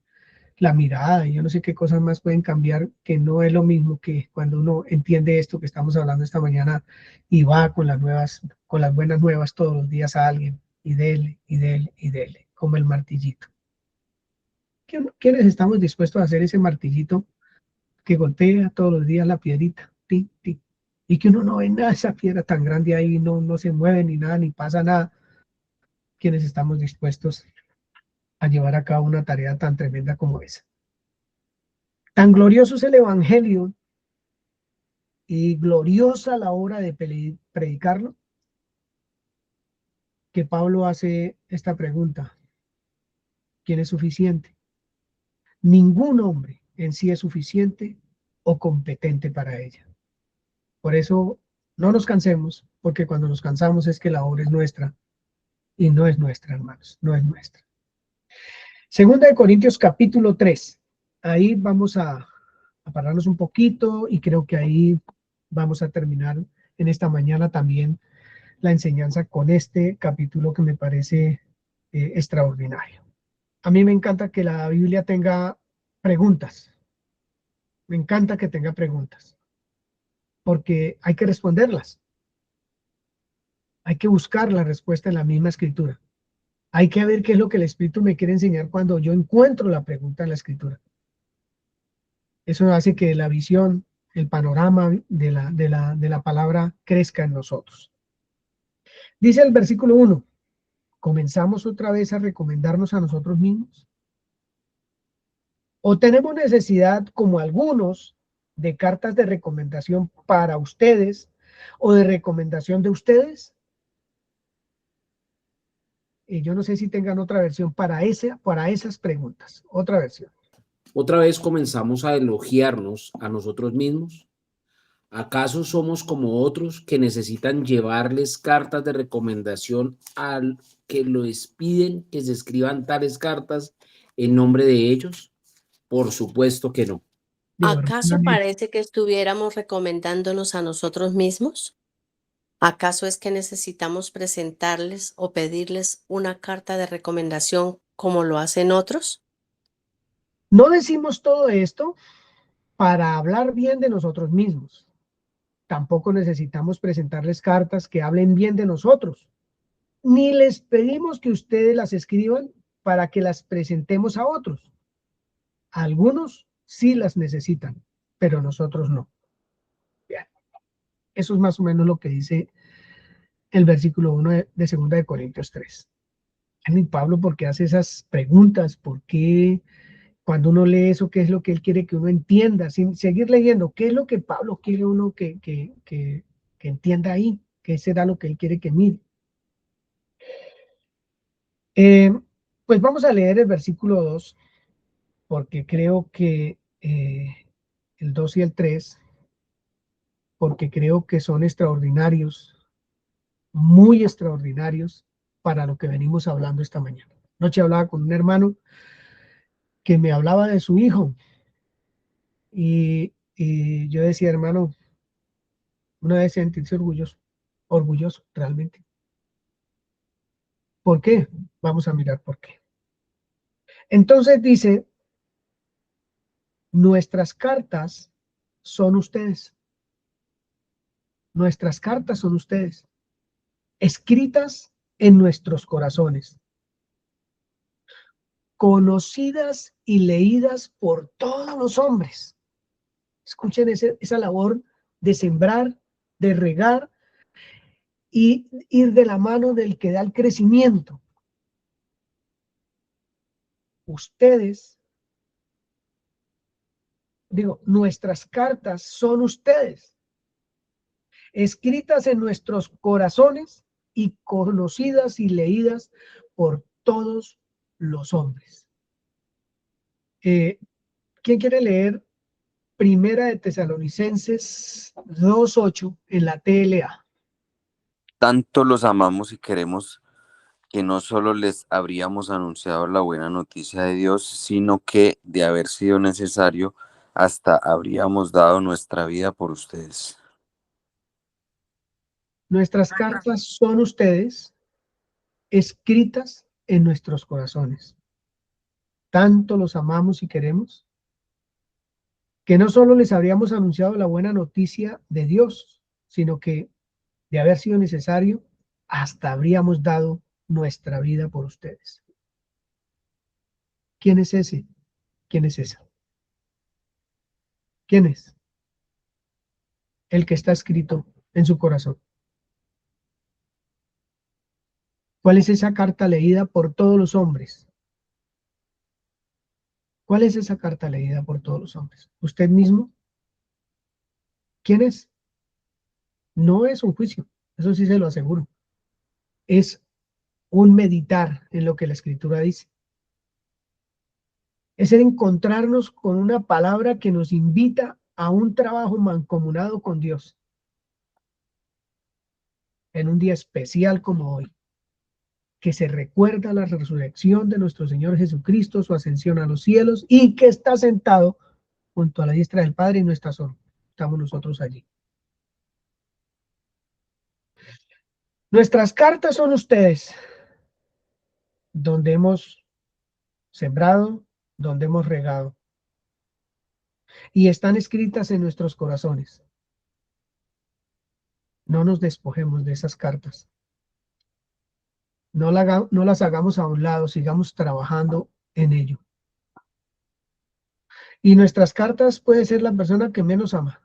la mirada y yo no sé qué cosas más pueden cambiar, que no es lo mismo que cuando uno entiende esto que estamos hablando esta mañana y va con con las buenas nuevas todos los días a alguien y dele, y dele, y dele, como el martillito. ¿Quiénes estamos dispuestos a hacer ese martillito que golpea todos los días la piedrita? Ti, ti, y que uno no ve nada, esa piedra tan grande ahí, no se mueve ni nada, ni pasa nada. ¿Quiénes estamos dispuestos a llevar a cabo una tarea tan tremenda como esa? Tan glorioso es el Evangelio y gloriosa la hora de predicarlo, que Pablo hace esta pregunta: ¿quién es suficiente? Ningún hombre en sí es suficiente o competente para ella. Por eso no nos cansemos, porque cuando nos cansamos es que la obra es nuestra y no es nuestra, hermanos, no es nuestra. Segunda de Corintios capítulo 3. Ahí vamos a pararnos un poquito y creo que ahí vamos a terminar en esta mañana también la enseñanza con este capítulo que me parece extraordinario. A mí me encanta que la Biblia tenga preguntas. Me encanta que tenga preguntas, porque hay que responderlas. Hay que buscar la respuesta en la misma escritura. Hay que ver qué es lo que el Espíritu me quiere enseñar cuando yo encuentro la pregunta en la escritura. Eso hace que la visión, el panorama de la palabra crezca en nosotros. Dice el versículo 1, ¿comenzamos otra vez a recomendarnos a nosotros mismos? ¿O tenemos necesidad, como algunos, de cartas de recomendación para ustedes o de recomendación de ustedes? Yo no sé si tengan otra versión para esas preguntas. Otra versión. Otra vez comenzamos a elogiarnos a nosotros mismos. ¿Acaso somos como otros que necesitan llevarles cartas de recomendación al que les piden que se escriban tales cartas en nombre de ellos? Por supuesto que no. ¿Acaso hermanamente. parece que estuviéramos recomendándonos a nosotros mismos? ¿Acaso es que necesitamos presentarles o pedirles una carta de recomendación como lo hacen otros? No decimos todo esto para hablar bien de nosotros mismos. Tampoco necesitamos presentarles cartas que hablen bien de nosotros. Ni les pedimos que ustedes las escriban para que las presentemos a otros. Algunos sí las necesitan, pero nosotros no. Bien, eso es más o menos lo que dice el versículo 1 de 2 de Corintios 3. Y Pablo, ¿por qué hace esas preguntas? ¿Por qué cuando uno lee eso, qué es lo que él quiere que uno entienda? Sin seguir leyendo, ¿qué es lo que Pablo quiere uno que entienda ahí? ¿Qué será lo que él quiere que mire? Pues vamos a leer el versículo 2, porque creo que el 2 y el 3, porque creo que son extraordinarios, muy extraordinarios para lo que venimos hablando esta mañana. Anoche hablaba con un hermano que me hablaba de su hijo y yo decía, hermano, uno debe sentirse orgulloso, orgulloso realmente. ¿Por qué? Vamos a mirar por qué. Entonces dice, nuestras cartas son ustedes. Nuestras cartas son ustedes, escritas en nuestros corazones, conocidas y leídas por todos los hombres. Escuchen esa labor de sembrar, de regar y ir de la mano del que da el crecimiento. Ustedes, nuestras cartas son ustedes, escritas en nuestros corazones y conocidas y leídas por todos los hombres. ¿Quién quiere leer Primera de Tesalonicenses 2:8 en la TLA? Tanto los amamos y queremos que no solo les habríamos anunciado la buena noticia de Dios, sino que, de haber sido necesario, hasta habríamos dado nuestra vida por ustedes. Nuestras cartas son ustedes, escritas en nuestros corazones. Tanto los amamos y queremos que no solo les habríamos anunciado la buena noticia de Dios, sino que, de haber sido necesario, hasta habríamos dado nuestra vida por ustedes. ¿Quién es ese? ¿Quién es esa? ¿Quién es? El que está escrito en su corazón. ¿Cuál es esa carta leída por todos los hombres? ¿Cuál es esa carta leída por todos los hombres? ¿Usted mismo? ¿Quién es? No es un juicio, eso sí se lo aseguro. Es un meditar en lo que la Escritura dice. Es el encontrarnos con una palabra que nos invita a un trabajo mancomunado con Dios en un día especial como hoy, que se recuerda la resurrección de nuestro Señor Jesucristo, su ascensión a los cielos y que está sentado junto a la diestra del Padre y no está solo, estamos nosotros allí. Nuestras cartas son ustedes, donde hemos sembrado, donde hemos regado, y están escritas en nuestros corazones. No nos despojemos de esas cartas. No las hagamos a un lado, sigamos trabajando en ello. Y nuestras cartas puede ser la persona que menos ama.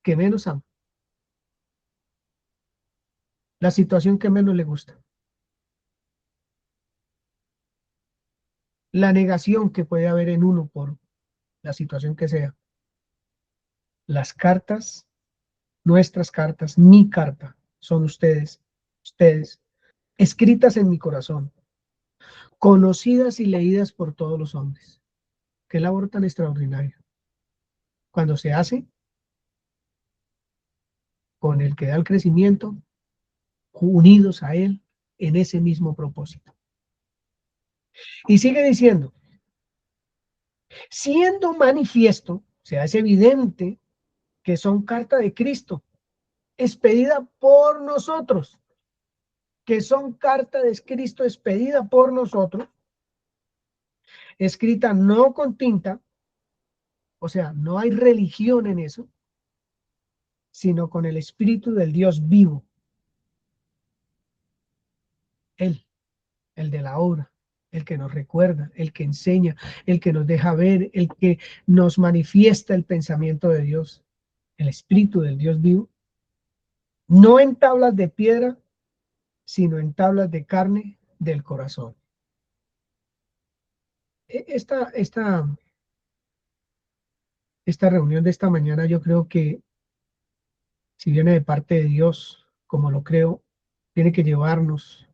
Que menos ama. La situación que menos le gusta. La negación que puede haber en uno por la situación que sea. Las cartas, nuestras cartas, mi carta, son ustedes, escritas en mi corazón, conocidas y leídas por todos los hombres. Qué labor tan extraordinaria. Cuando se hace con el que da el crecimiento, unidos a él en ese mismo propósito. Y sigue diciendo, siendo manifiesto, o sea, es evidente que son carta de Cristo, expedida por nosotros, que son carta de Cristo expedida por nosotros, escrita no con tinta, o sea, no hay religión en eso, sino con el Espíritu del Dios vivo, Él, el de la obra, el que nos recuerda, el que enseña, el que nos deja ver, el que nos manifiesta el pensamiento de Dios, el Espíritu del Dios vivo, no en tablas de piedra, sino en tablas de carne del corazón. Esta reunión de esta mañana, yo creo que si viene de parte de Dios, como lo creo, tiene que llevarnos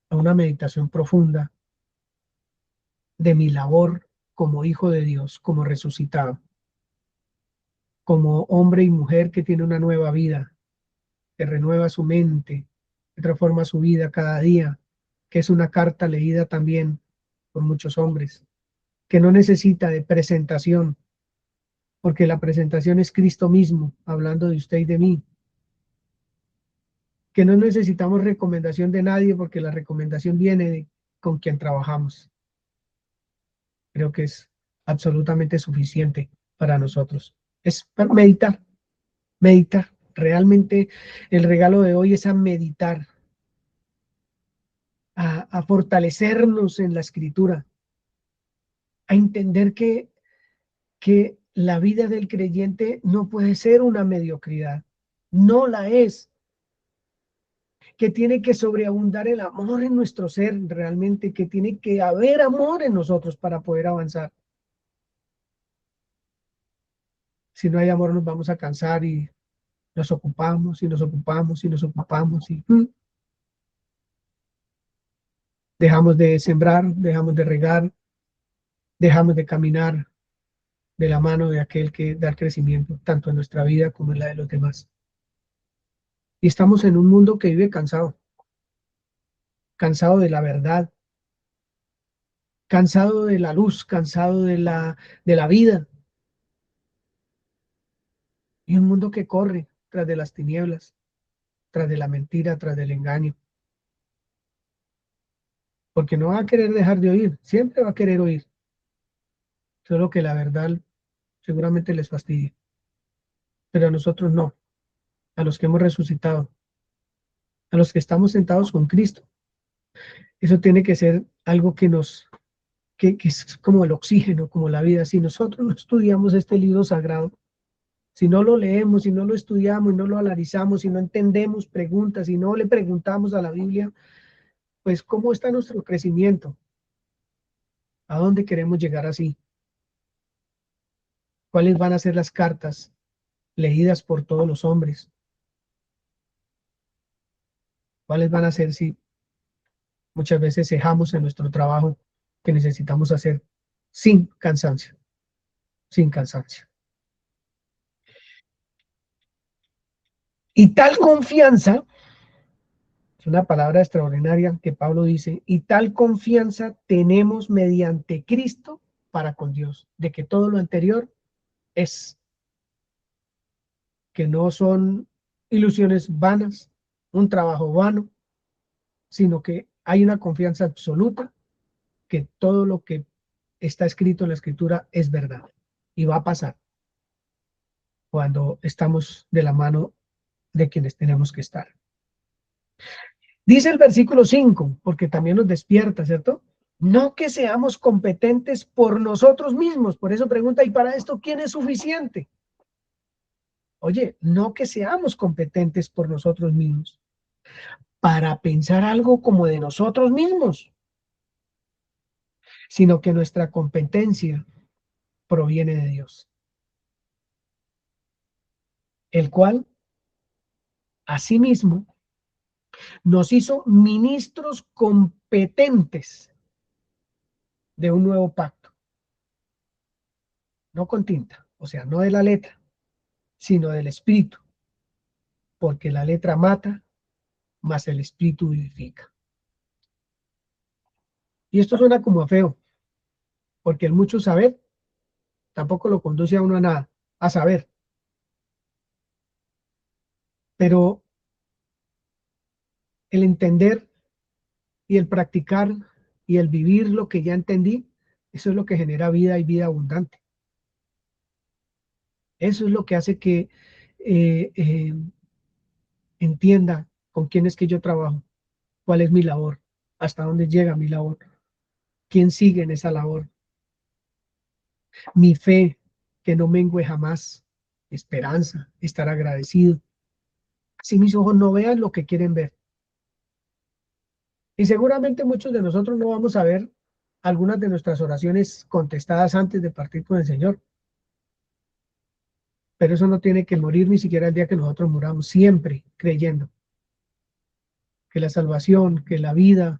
a una meditación profunda de mi labor como hijo de Dios, como resucitado, como hombre y mujer que tiene una nueva vida, que renueva su mente, que transforma su vida cada día, que es una carta leída también por muchos hombres, que no necesita de presentación, porque la presentación es Cristo mismo, hablando de usted y de mí, que no necesitamos recomendación de nadie, porque la recomendación viene de con quien trabajamos. Creo que es absolutamente suficiente para nosotros. Es para meditar, meditar. Realmente el regalo de hoy es a meditar, a fortalecernos en la escritura, a entender que la vida del creyente no puede ser una mediocridad, no la es, que tiene que sobreabundar el amor en nuestro ser realmente, que tiene que haber amor en nosotros para poder avanzar. Si no hay amor nos vamos a cansar y nos ocupamos y nos ocupamos y nos ocupamos y dejamos de sembrar, dejamos de regar, dejamos de caminar de la mano de aquel que da el crecimiento, tanto en nuestra vida como en la de los demás. Y estamos en un mundo que vive cansado, cansado de la verdad, cansado de la luz, cansado de la vida. Y un mundo que corre tras de las tinieblas, tras de la mentira, tras del engaño. Porque no va a querer dejar de oír, siempre va a querer oír. Solo que la verdad seguramente les fastidia. Pero a nosotros no, a los que hemos resucitado, a los que estamos sentados con Cristo. Eso tiene que ser algo que es como el oxígeno, como la vida. Si nosotros no estudiamos este libro sagrado, si no lo leemos, si no lo estudiamos, y no lo analizamos, si no entendemos preguntas, si no le preguntamos a la Biblia, pues ¿cómo está nuestro crecimiento? ¿A dónde queremos llegar así? ¿Cuáles van a ser las cartas leídas por todos los hombres? ¿Cuáles van a ser si muchas veces cejamos en nuestro trabajo que necesitamos hacer sin cansancio? Sin cansancio. Y tal confianza, es una palabra extraordinaria que Pablo dice, y tal confianza tenemos mediante Cristo para con Dios, de que todo lo anterior es, que no son ilusiones vanas, un trabajo vano, sino que hay una confianza absoluta que todo lo que está escrito en la escritura es verdad y va a pasar cuando estamos de la mano de quienes tenemos que estar. Dice el versículo 5, porque también nos despierta, ¿cierto? No que seamos competentes por nosotros mismos. Por eso pregunta, ¿y para esto quién es suficiente? Oye, no que seamos competentes por nosotros mismos, para pensar algo como de nosotros mismos, sino que nuestra competencia proviene de Dios, el cual, asimismo, nos hizo ministros competentes de un nuevo pacto, no con tinta, o sea, no de la letra, sino del espíritu, porque la letra mata, mas el espíritu vivifica. Y esto suena como a feo, porque el mucho saber tampoco lo conduce a uno a nada, a saber. Pero el entender y el practicar y el vivir lo que ya entendí, eso es lo que genera vida y vida abundante. Eso es lo que hace que entienda con quién es que yo trabajo, cuál es mi labor, hasta dónde llega mi labor, quién sigue en esa labor. Mi fe, que no mengue jamás, esperanza, estar agradecido. Así mis ojos no vean lo que quieren ver. Y seguramente muchos de nosotros no vamos a ver algunas de nuestras oraciones contestadas antes de partir con el Señor. Pero eso no tiene que morir ni siquiera el día que nosotros muramos, siempre creyendo que la salvación, que la vida,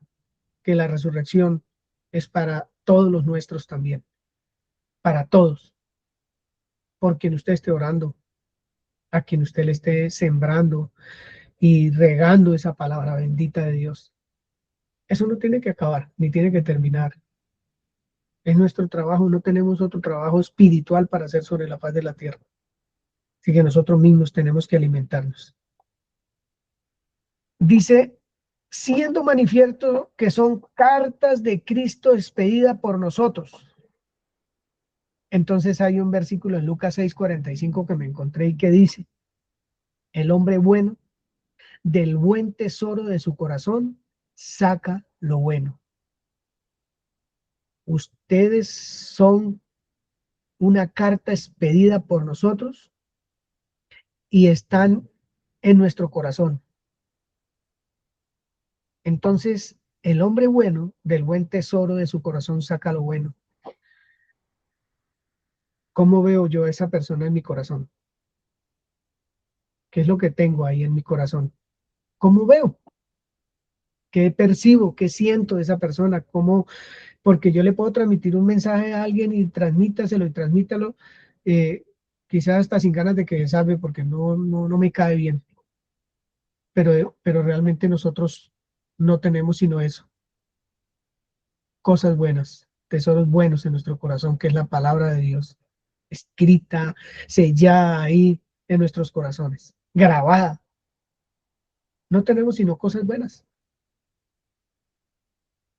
que la resurrección es para todos los nuestros también, para todos, por quien usted esté orando, a quien usted le esté sembrando y regando esa palabra bendita de Dios. Eso no tiene que acabar, ni tiene que terminar. Es nuestro trabajo, no tenemos otro trabajo espiritual para hacer sobre la faz de la tierra. Así que nosotros mismos tenemos que alimentarnos. Dice, siendo manifiesto que son cartas de Cristo expedida por nosotros. Entonces hay un versículo en Lucas 6:45 que me encontré y que dice, el hombre bueno, del buen tesoro de su corazón, saca lo bueno. Ustedes son una carta expedida por nosotros y están en nuestro corazón. Entonces, el hombre bueno, del buen tesoro de su corazón, saca lo bueno. ¿Cómo veo yo a esa persona en mi corazón? ¿Qué es lo que tengo ahí en mi corazón? ¿Cómo veo? ¿Qué percibo? ¿Qué siento de esa persona? ¿Cómo? Porque yo le puedo transmitir un mensaje a alguien y transmítalo, quizás hasta sin ganas de que se salve porque no me cae bien. Pero realmente nosotros no tenemos sino eso. Cosas buenas, tesoros buenos en nuestro corazón, que es la palabra de Dios, escrita, sellada ahí en nuestros corazones, grabada. No tenemos sino cosas buenas.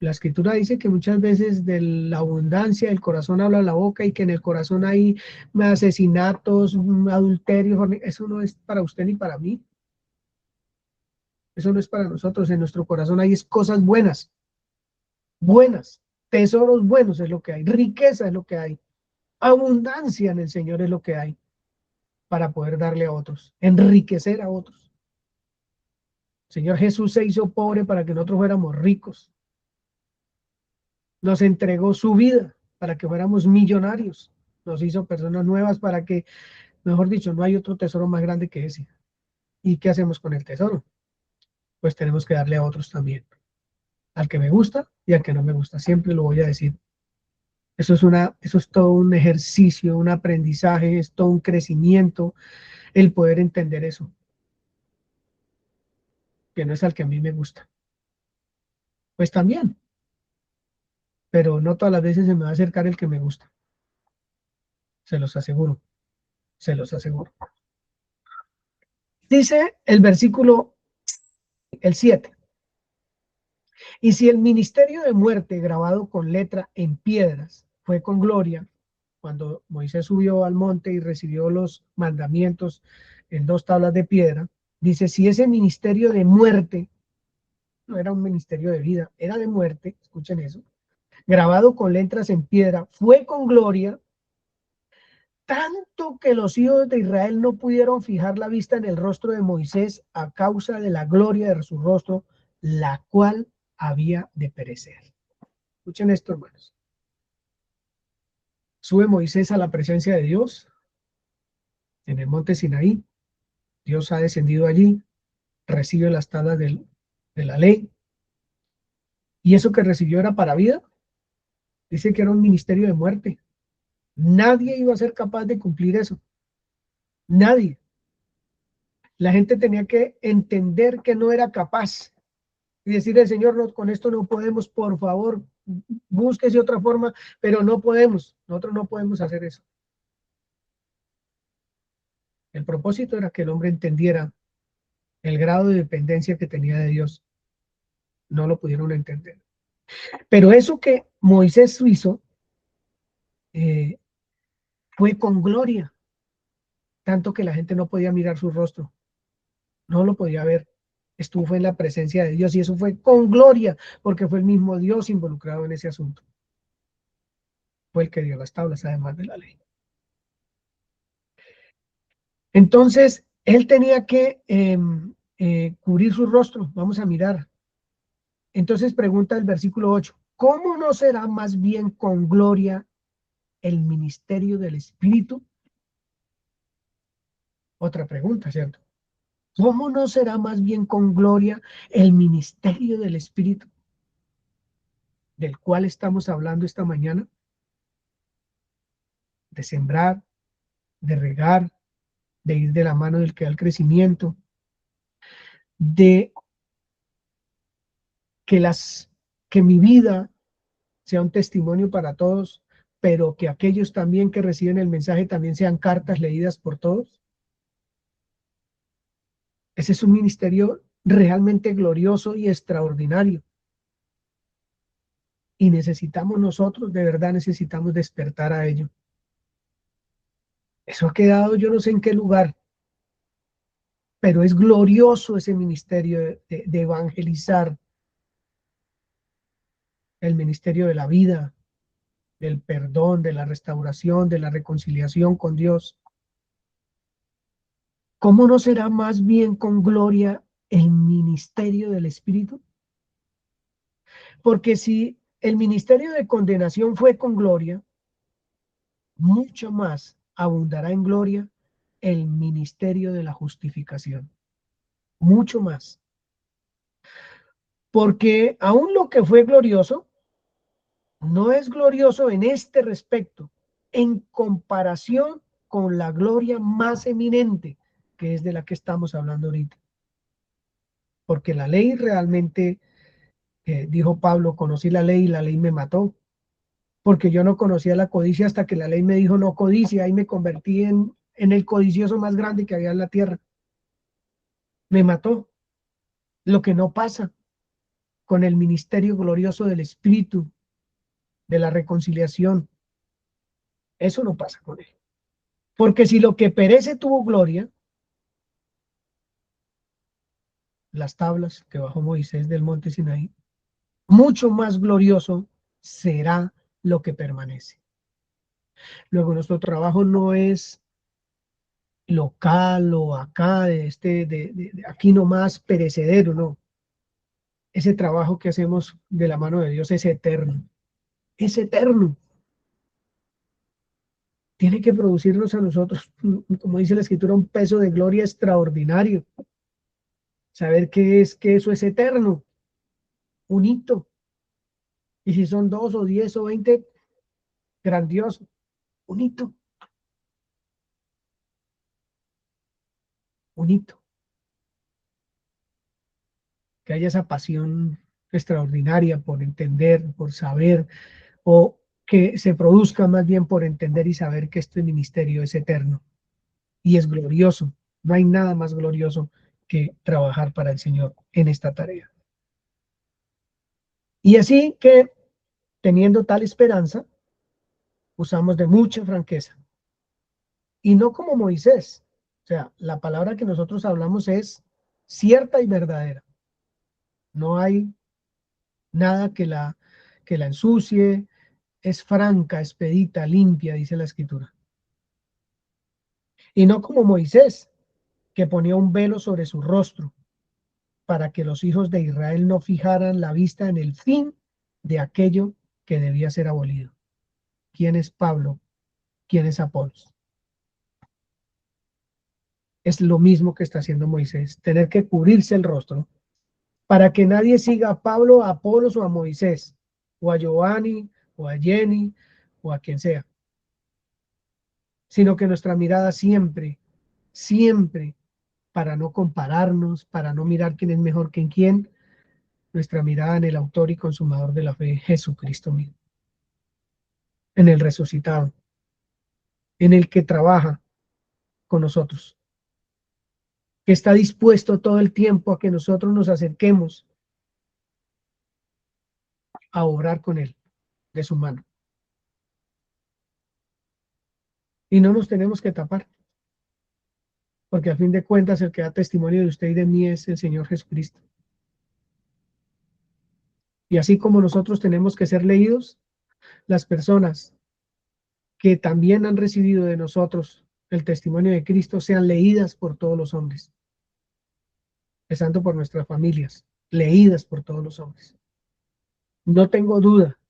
La escritura dice que muchas veces de la abundancia del corazón habla la boca y que en el corazón hay asesinatos, adulterios. Eso no es para usted ni para mí. Eso no es para nosotros. En nuestro corazón hay cosas buenas. Buenas. Tesoros buenos es lo que hay. Riqueza es lo que hay. Abundancia en el Señor es lo que hay para poder darle a otros. Enriquecer a otros. El Señor Jesús se hizo pobre para que nosotros fuéramos ricos. Nos entregó su vida para que fuéramos millonarios. Nos hizo personas nuevas para que, mejor dicho, no hay otro tesoro más grande que ese. ¿Y qué hacemos con el tesoro? Pues tenemos que darle a otros también. Al que me gusta y al que no me gusta. Siempre lo voy a decir. Eso es todo un ejercicio, un aprendizaje, es todo un crecimiento, el poder entender eso. Que no es al que a mí me gusta. Pues también. Pero no todas las veces se me va a acercar el que me gusta. Se los aseguro. Se los aseguro. Dice el versículo, el 7. Y si el ministerio de muerte grabado con letra en piedras fue con gloria, cuando Moisés subió al monte y recibió los mandamientos en 2 tablas de piedra, dice, si ese ministerio de muerte, no era un ministerio de vida, era de muerte, escuchen eso, grabado con letras en piedra, fue con gloria, tanto que los hijos de Israel no pudieron fijar la vista en el rostro de Moisés a causa de la gloria de su rostro, la cual había de perecer. Escuchen esto, hermanos. Sube Moisés a la presencia de Dios en el monte Sinaí. Dios ha descendido allí, recibe las tablas de la ley. Y eso que recibió era para vida. Dice que era un ministerio de muerte. Nadie iba a ser capaz de cumplir eso. Nadie. La gente tenía que entender que no era capaz y decirle al Señor, no, con esto no podemos, por favor, búsquese otra forma, pero no podemos. Nosotros no podemos hacer eso. El propósito era que el hombre entendiera el grado de dependencia que tenía de Dios. No lo pudieron entender. Pero eso que Moisés hizo fue con gloria, tanto que la gente no podía mirar su rostro, no lo podía ver. Estuvo en la presencia de Dios y eso fue con gloria, porque fue el mismo Dios involucrado en ese asunto. Fue el que dio las tablas, además de la ley. Entonces, él tenía que cubrir su rostro. Vamos a mirar. Entonces pregunta el versículo 8, ¿cómo no será más bien con gloria el ministerio del Espíritu? Otra pregunta, ¿cierto? ¿Cómo no será más bien con gloria el ministerio del Espíritu, del cual estamos hablando esta mañana? De sembrar, de regar, de ir de la mano del que da el crecimiento, de que mi vida sea un testimonio para todos, pero que aquellos también que reciben el mensaje también sean cartas leídas por todos. Ese es un ministerio realmente glorioso y extraordinario. Y necesitamos nosotros, de verdad necesitamos despertar a ello. Eso ha quedado yo no sé en qué lugar, pero es glorioso ese ministerio de evangelizar, el ministerio de la vida, del perdón, de la restauración, de la reconciliación con Dios. ¿Cómo no será más bien con gloria el ministerio del Espíritu? Porque si el ministerio de condenación fue con gloria, mucho más abundará en gloria el ministerio de la justificación. Mucho más. Porque aún lo que fue glorioso, no es glorioso en este respecto, en comparación con la gloria más eminente, que es de la que estamos hablando ahorita. Porque la ley realmente, dijo Pablo, conocí la ley y la ley me mató. Porque yo no conocía la codicia hasta que la ley me dijo no codicia, y me convertí en el codicioso más grande que había en la tierra. Me mató. Lo que no pasa con el ministerio glorioso del Espíritu, de la reconciliación, eso no pasa con él. Porque si lo que perece tuvo gloria, las tablas que bajó Moisés del monte Sinaí, mucho más glorioso será lo que permanece. Luego, nuestro trabajo no es local o acá, de aquí nomás perecedero, no. Ese trabajo que hacemos de la mano de Dios es eterno. Es eterno. Tiene que producirnos a nosotros, como dice la Escritura, un peso de gloria extraordinario. Saber que eso es eterno, un hito. Y si son 2 o 10 o 20, grandioso, un hito. Un hito. Que haya esa pasión extraordinaria por entender, por saber, o que se produzca más bien por entender y saber que este ministerio es eterno y es glorioso. No hay nada más glorioso que trabajar para el Señor en esta tarea. Y así que, teniendo tal esperanza, usamos de mucha franqueza. Y no como Moisés. O sea, la palabra que nosotros hablamos es cierta y verdadera. No hay nada que la ensucie, es franca, expedita, limpia, dice la Escritura. Y no como Moisés, que ponía un velo sobre su rostro, para que los hijos de Israel no fijaran la vista en el fin de aquello que debía ser abolido. ¿Quién es Pablo? ¿Quién es Apolos? Es lo mismo que está haciendo Moisés, tener que cubrirse el rostro para que nadie siga a Pablo, a Apolos o a Moisés, o a Giovanni, o a Jenny, o a quien sea, sino que nuestra mirada siempre, siempre, para no compararnos, para no mirar quién es mejor que quién, nuestra mirada en el autor y consumador de la fe, Jesucristo mismo, en el resucitado, en el que trabaja con nosotros, que está dispuesto todo el tiempo a que nosotros nos acerquemos a obrar con Él, de su mano. Y no nos tenemos que tapar, porque a fin de cuentas el que da testimonio de usted y de mí es el Señor Jesucristo. Y así como nosotros tenemos que ser leídos, las personas que también han recibido de nosotros el testimonio de Cristo sean leídas por todos los hombres, empezando por nuestras familias, leídas por todos los hombres. No tengo duda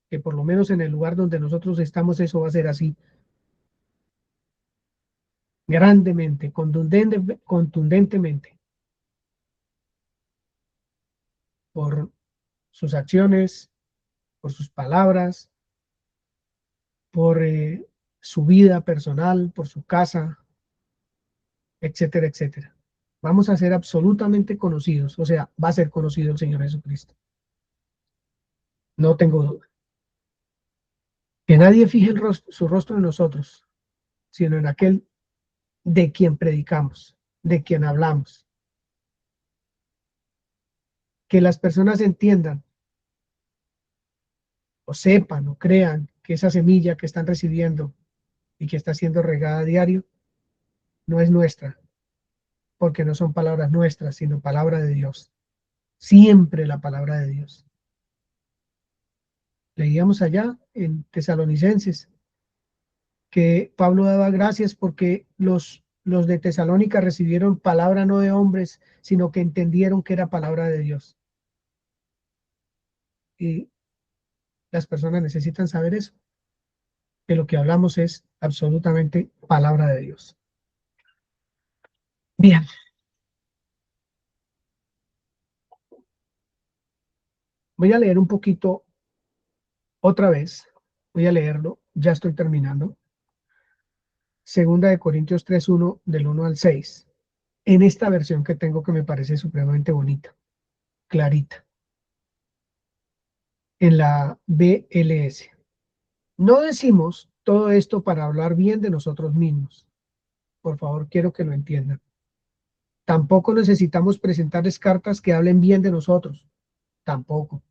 que por lo menos en el lugar donde nosotros estamos eso va a ser así. Grandemente, contundentemente, por sus acciones, por sus palabras, por su vida personal, por su casa, etcétera, etcétera. Vamos a ser absolutamente conocidos, o sea, va a ser conocido el Señor Jesucristo. No tengo duda. Que nadie fije su rostro en nosotros, sino en aquel de quien predicamos, de quien hablamos. Que las personas entiendan o sepan o crean que esa semilla que están recibiendo y que está siendo regada a diario no es nuestra, porque no son palabras nuestras, sino palabra de Dios. Siempre la palabra de Dios. Leíamos allá en Tesalonicenses que Pablo daba gracias porque los de Tesalónica recibieron palabra no de hombres, sino que entendieron que era palabra de Dios. Y las personas necesitan saber eso, que lo que hablamos es absolutamente palabra de Dios. Bien. Voy a leer un poquito otra vez. Voy a leerlo, ya estoy terminando. Segunda de Corintios 3:1, del 1 al 6. En esta versión que tengo que me parece supremamente bonita, clarita. En la BLS. No decimos todo esto para hablar bien de nosotros mismos. Por favor, quiero que lo entiendan. Tampoco necesitamos presentarles cartas que hablen bien de nosotros. Tampoco.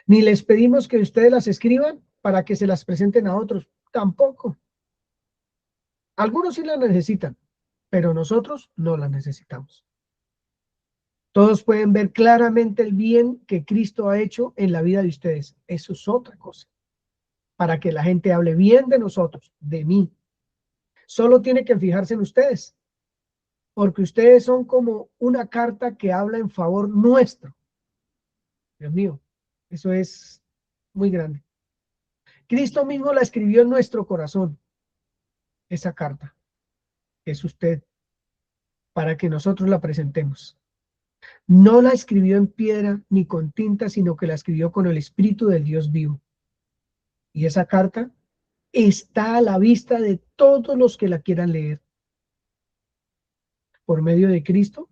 Ni les pedimos que ustedes las escriban para que se las presenten a otros. Tampoco. Algunos sí las necesitan, pero nosotros no las necesitamos. Todos pueden ver claramente el bien que Cristo ha hecho en la vida de ustedes. Eso es otra cosa. Para que la gente hable bien de nosotros, de mí. Solo tiene que fijarse en ustedes, porque ustedes son como una carta que habla en favor nuestro. Dios mío, eso es muy grande. Cristo mismo la escribió en nuestro corazón, esa carta, que es usted, para que nosotros la presentemos. No la escribió en piedra ni con tinta, sino que la escribió con el Espíritu del Dios vivo. Y esa carta está a la vista de todos los que la quieran leer. Por medio de Cristo,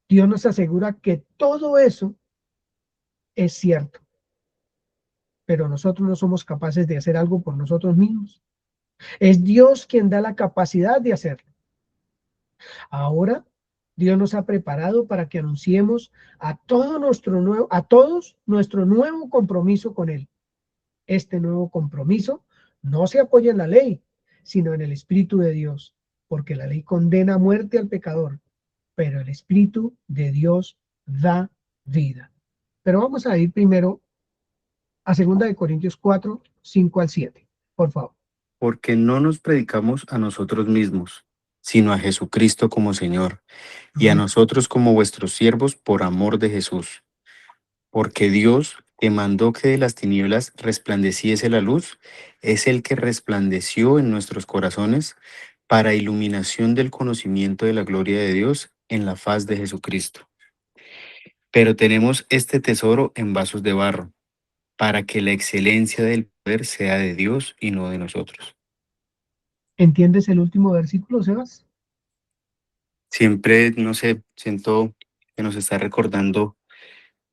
Dios nos asegura que todo eso es cierto. Pero nosotros no somos capaces de hacer algo por nosotros mismos. Es Dios quien da la capacidad de hacerlo. Ahora, Dios nos ha preparado para que anunciemos a todos nuestro nuevo compromiso con Él. Este nuevo compromiso no se apoya en la ley, sino en el Espíritu de Dios, porque la ley condena a muerte al pecador, pero el Espíritu de Dios da vida. Pero vamos a ir primero a 2 Corintios 4, 5 al 7, por favor. Porque no nos predicamos a nosotros mismos, sino a Jesucristo como Señor, y a nosotros como vuestros siervos por amor de Jesús. Porque Dios, que mandó que de las tinieblas resplandeciese la luz, es el que resplandeció en nuestros corazones para iluminación del conocimiento de la gloria de Dios en la faz de Jesucristo. Pero tenemos este tesoro en vasos de barro, para que la excelencia del poder sea de Dios y no de nosotros. ¿Entiendes el último versículo, Sebas? Siempre, no sé, siento que nos está recordando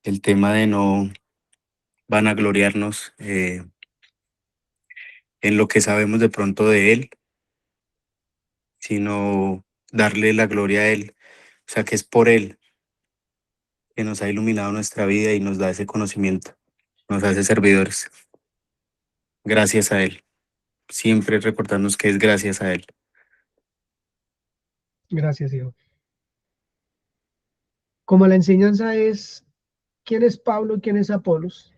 el tema de no vanagloriarnos en lo que sabemos de pronto de Él, sino darle la gloria a Él. O sea, que es por Él que nos ha iluminado nuestra vida y nos da ese conocimiento, nos hace servidores. Gracias a Él. Siempre recordarnos que es gracias a Él. Gracias, hijo. Como la enseñanza es quién es Pablo y quién es Apolos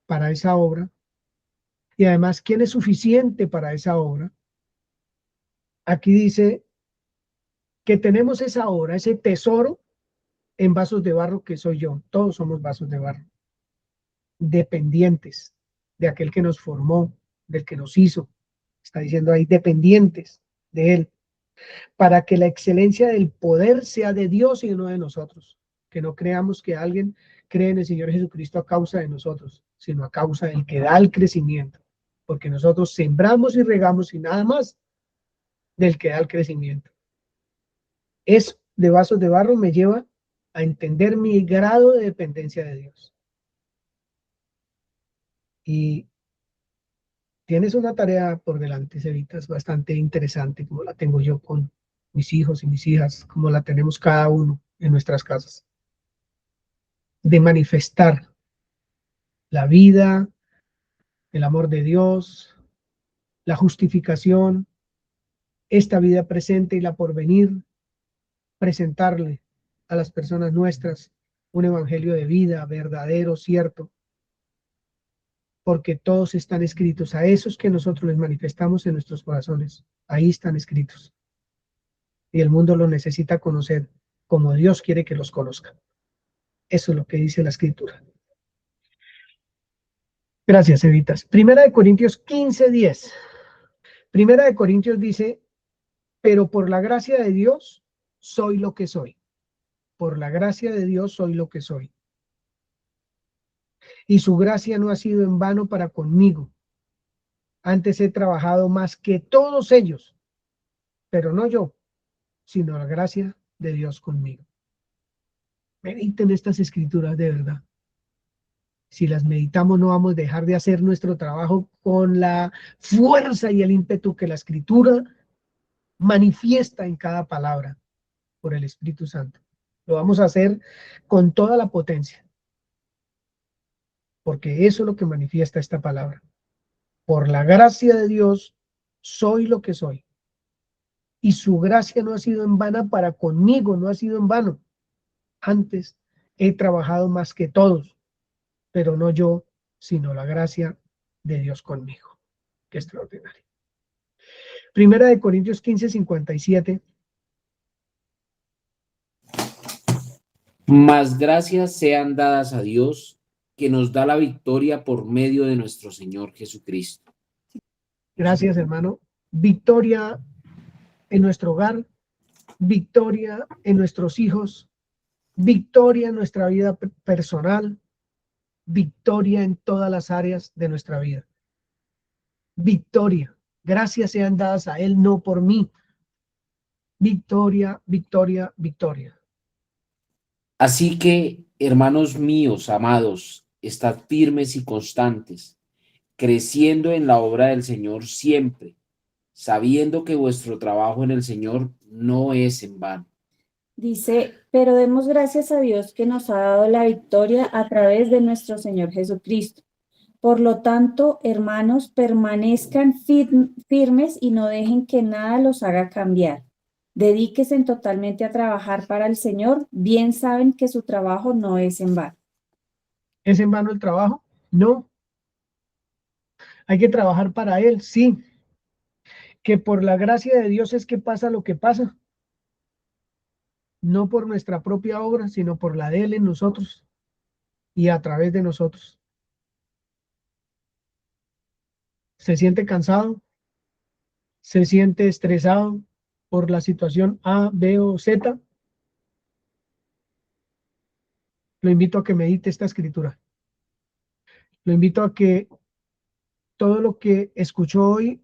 para esa obra, y además quién es suficiente para esa obra, aquí dice que tenemos esa obra, ese tesoro en vasos de barro que soy yo. Todos somos vasos de barro, dependientes de aquel que nos formó, del que nos hizo. Está diciendo ahí, dependientes de Él, para que la excelencia del poder sea de Dios y no de nosotros. Que no creamos que alguien cree en el Señor Jesucristo a causa de nosotros, sino a causa del que da el crecimiento. Porque nosotros sembramos y regamos y nada más del que da el crecimiento. Es de vasos de barro me lleva a entender mi grado de dependencia de Dios. Y tienes una tarea por delante, Cevitas, bastante interesante, como la tengo yo con mis hijos y mis hijas, como la tenemos cada uno en nuestras casas, de manifestar la vida, el amor de Dios, la justificación, esta vida presente y la porvenir, presentarle a las personas nuestras un evangelio de vida verdadero, cierto, porque todos están escritos, a esos que nosotros les manifestamos en nuestros corazones, ahí están escritos. Y el mundo los necesita conocer como Dios quiere que los conozca. Eso es lo que dice la Escritura. Gracias, Evitas. Primera de Corintios 15:10. Primera de Corintios dice, pero por la gracia de Dios soy lo que soy. Por la gracia de Dios soy lo que soy. Y su gracia no ha sido en vano para conmigo. Antes he trabajado más que todos ellos, pero no yo, sino la gracia de Dios conmigo. Mediten estas escrituras de verdad. Si las meditamos, no vamos a dejar de hacer nuestro trabajo con la fuerza y el ímpetu que la escritura manifiesta en cada palabra por el Espíritu Santo. Lo vamos a hacer con toda la potencia, porque eso es lo que manifiesta esta palabra. Por la gracia de Dios, soy lo que soy. Y su gracia no ha sido en vano para conmigo, no ha sido en vano. Antes he trabajado más que todos, pero no yo, sino la gracia de Dios conmigo. Qué extraordinario. Primera de Corintios 15:57. Mas gracias sean dadas a Dios, que nos da la victoria por medio de nuestro Señor Jesucristo. Gracias, hermano. Victoria en nuestro hogar, victoria en nuestros hijos, victoria en nuestra vida personal, victoria en todas las áreas de nuestra vida. Victoria. Gracias sean dadas a Él, no por mí. Victoria, victoria, victoria. Así que, hermanos míos, amados, estad firmes y constantes, creciendo en la obra del Señor siempre, sabiendo que vuestro trabajo en el Señor no es en vano. Dice, pero demos gracias a Dios que nos ha dado la victoria a través de nuestro Señor Jesucristo. Por lo tanto, hermanos, permanezcan firmes y no dejen que nada los haga cambiar. Dedíquense totalmente a trabajar para el Señor. Bien saben que su trabajo no es en vano. ¿Es en vano el trabajo? No. Hay que trabajar para Él, sí. Que por la gracia de Dios es que pasa lo que pasa. No por nuestra propia obra, sino por la de Él en nosotros y a través de nosotros. ¿Se siente cansado? ¿Se siente estresado por la situación A, B o Z? Lo invito a que medite esta escritura. Lo invito a que todo lo que escuchó hoy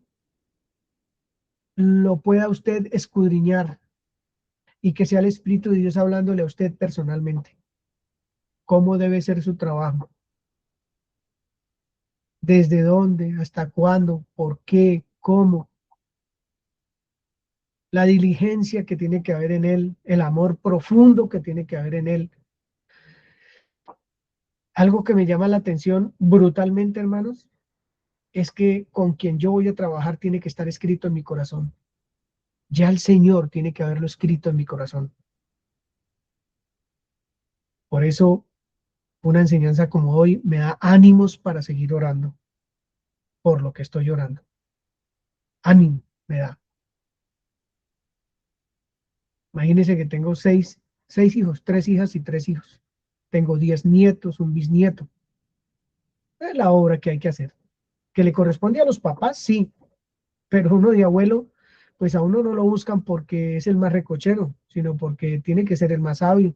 lo pueda usted escudriñar y que sea el Espíritu de Dios hablándole a usted personalmente. ¿Cómo debe ser su trabajo? ¿Desde dónde? ¿Hasta cuándo? ¿Por qué? ¿Cómo? la diligencia que tiene que haber en él, el amor profundo que tiene que haber en él. Algo que me llama la atención brutalmente, hermanos, es que con quien yo voy a trabajar tiene que estar escrito en mi corazón. Ya el Señor tiene que haberlo escrito en mi corazón. Por eso, una enseñanza como hoy me da ánimos para seguir orando por lo que estoy orando. Ánimo me da. Imagínense que tengo seis hijos, 3 hijas y 3 hijos. Tengo 10 nietos, un bisnieto. Es la obra que hay que hacer. ¿Que le corresponde a los papás? Sí. Pero uno de abuelo, pues a uno no lo buscan porque es el más recochero, sino porque tiene que ser el más sabio.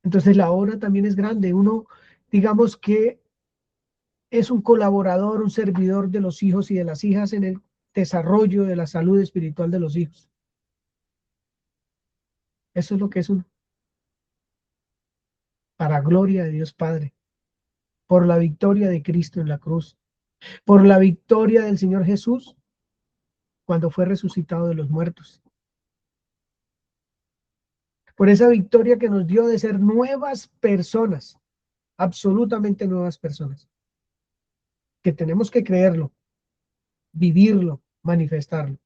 Entonces la obra también es grande. Uno, digamos que es un colaborador, un servidor de los hijos y de las hijas en el desarrollo de la salud espiritual de los hijos. Eso es lo que es uno. Para gloria de Dios Padre, por la victoria de Cristo en la cruz, por la victoria del Señor Jesús cuando fue resucitado de los muertos, por esa victoria que nos dio de ser nuevas personas, absolutamente nuevas personas, que tenemos que creerlo, vivirlo, manifestarlo.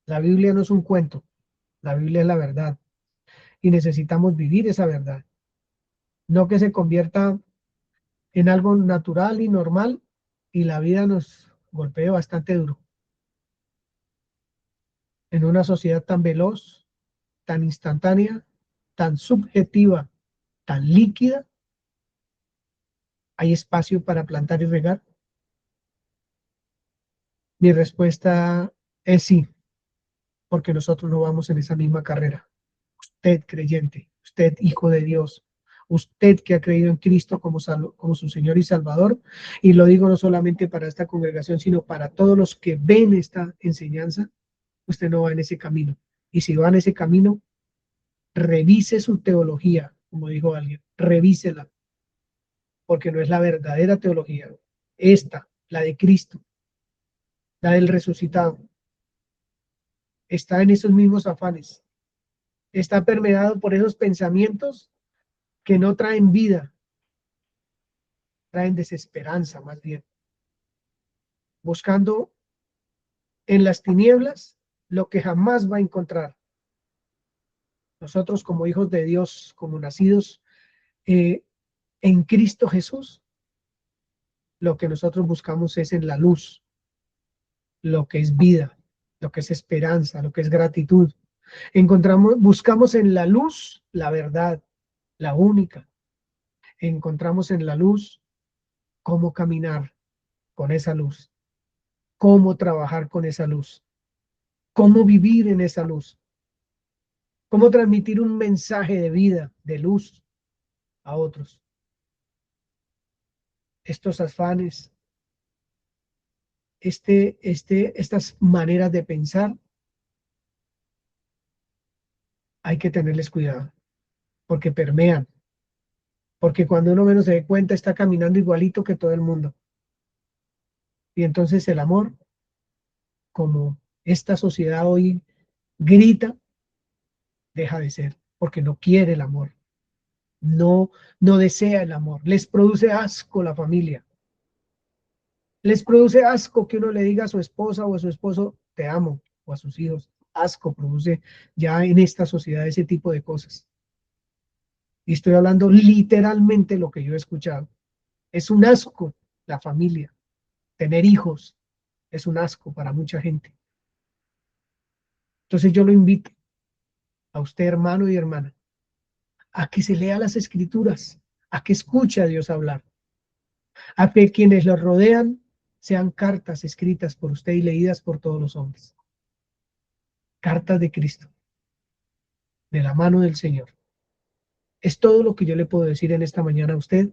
La Biblia no es un cuento, la Biblia es la verdad y necesitamos vivir esa verdad, no que se convierta en algo natural y normal y la vida nos golpee bastante duro. En una sociedad tan veloz, tan instantánea, tan subjetiva, tan líquida, ¿hay espacio para plantar y regar? Mi respuesta es sí, porque nosotros no vamos en esa misma carrera. Usted creyente, usted hijo de Dios, usted que ha creído en Cristo como su Señor y Salvador, y lo digo no solamente para esta congregación, sino para todos los que ven esta enseñanza, usted no va en ese camino. Y si va en ese camino, revise su teología, como dijo alguien, revísela, porque no es la verdadera teología. Esta, la de Cristo, la del resucitado, está en esos mismos afanes, está permeado por esos pensamientos que no traen vida, traen desesperanza más bien, buscando en las tinieblas lo que jamás va a encontrar. Nosotros como hijos de Dios, como nacidos en Cristo Jesús, lo que nosotros buscamos es en la luz, lo que es vida, lo que es esperanza, lo que es gratitud. Buscamos en la luz la verdad, la única. Encontramos en la luz cómo caminar con esa luz, cómo trabajar con esa luz, cómo vivir en esa luz, cómo transmitir un mensaje de vida, de luz a otros. Estos afanes, estas maneras de pensar, hay que tenerles cuidado, porque permean, porque cuando uno menos se dé cuenta está caminando igualito que todo el mundo. Y entonces el amor, como esta sociedad hoy grita, deja de ser, porque no quiere el amor, no desea el amor, les produce asco la familia, les produce asco que uno le diga a su esposa o a su esposo, te amo, o a sus hijos, asco produce ya en esta sociedad ese tipo de cosas. Y estoy hablando literalmente lo que yo he escuchado. Es un asco la familia, tener hijos es un asco para mucha gente. Entonces yo lo invito a usted, hermano y hermana, a que se lea las escrituras, a que escuche a Dios hablar, a que quienes lo rodean sean cartas escritas por usted y leídas por todos los hombres. Cartas de Cristo, de la mano del Señor. Es todo lo que yo le puedo decir en esta mañana a usted,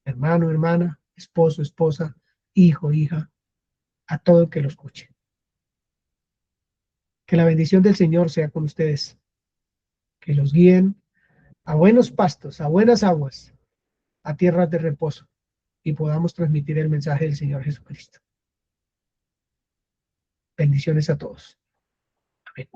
hermano, hermana, esposo, esposa, hijo, hija, a todo el que lo escuche. Que la bendición del Señor sea con ustedes, que los guíen a buenos pastos, a buenas aguas, a tierras de reposo, y podamos transmitir el mensaje del Señor Jesucristo. Bendiciones a todos. Amén.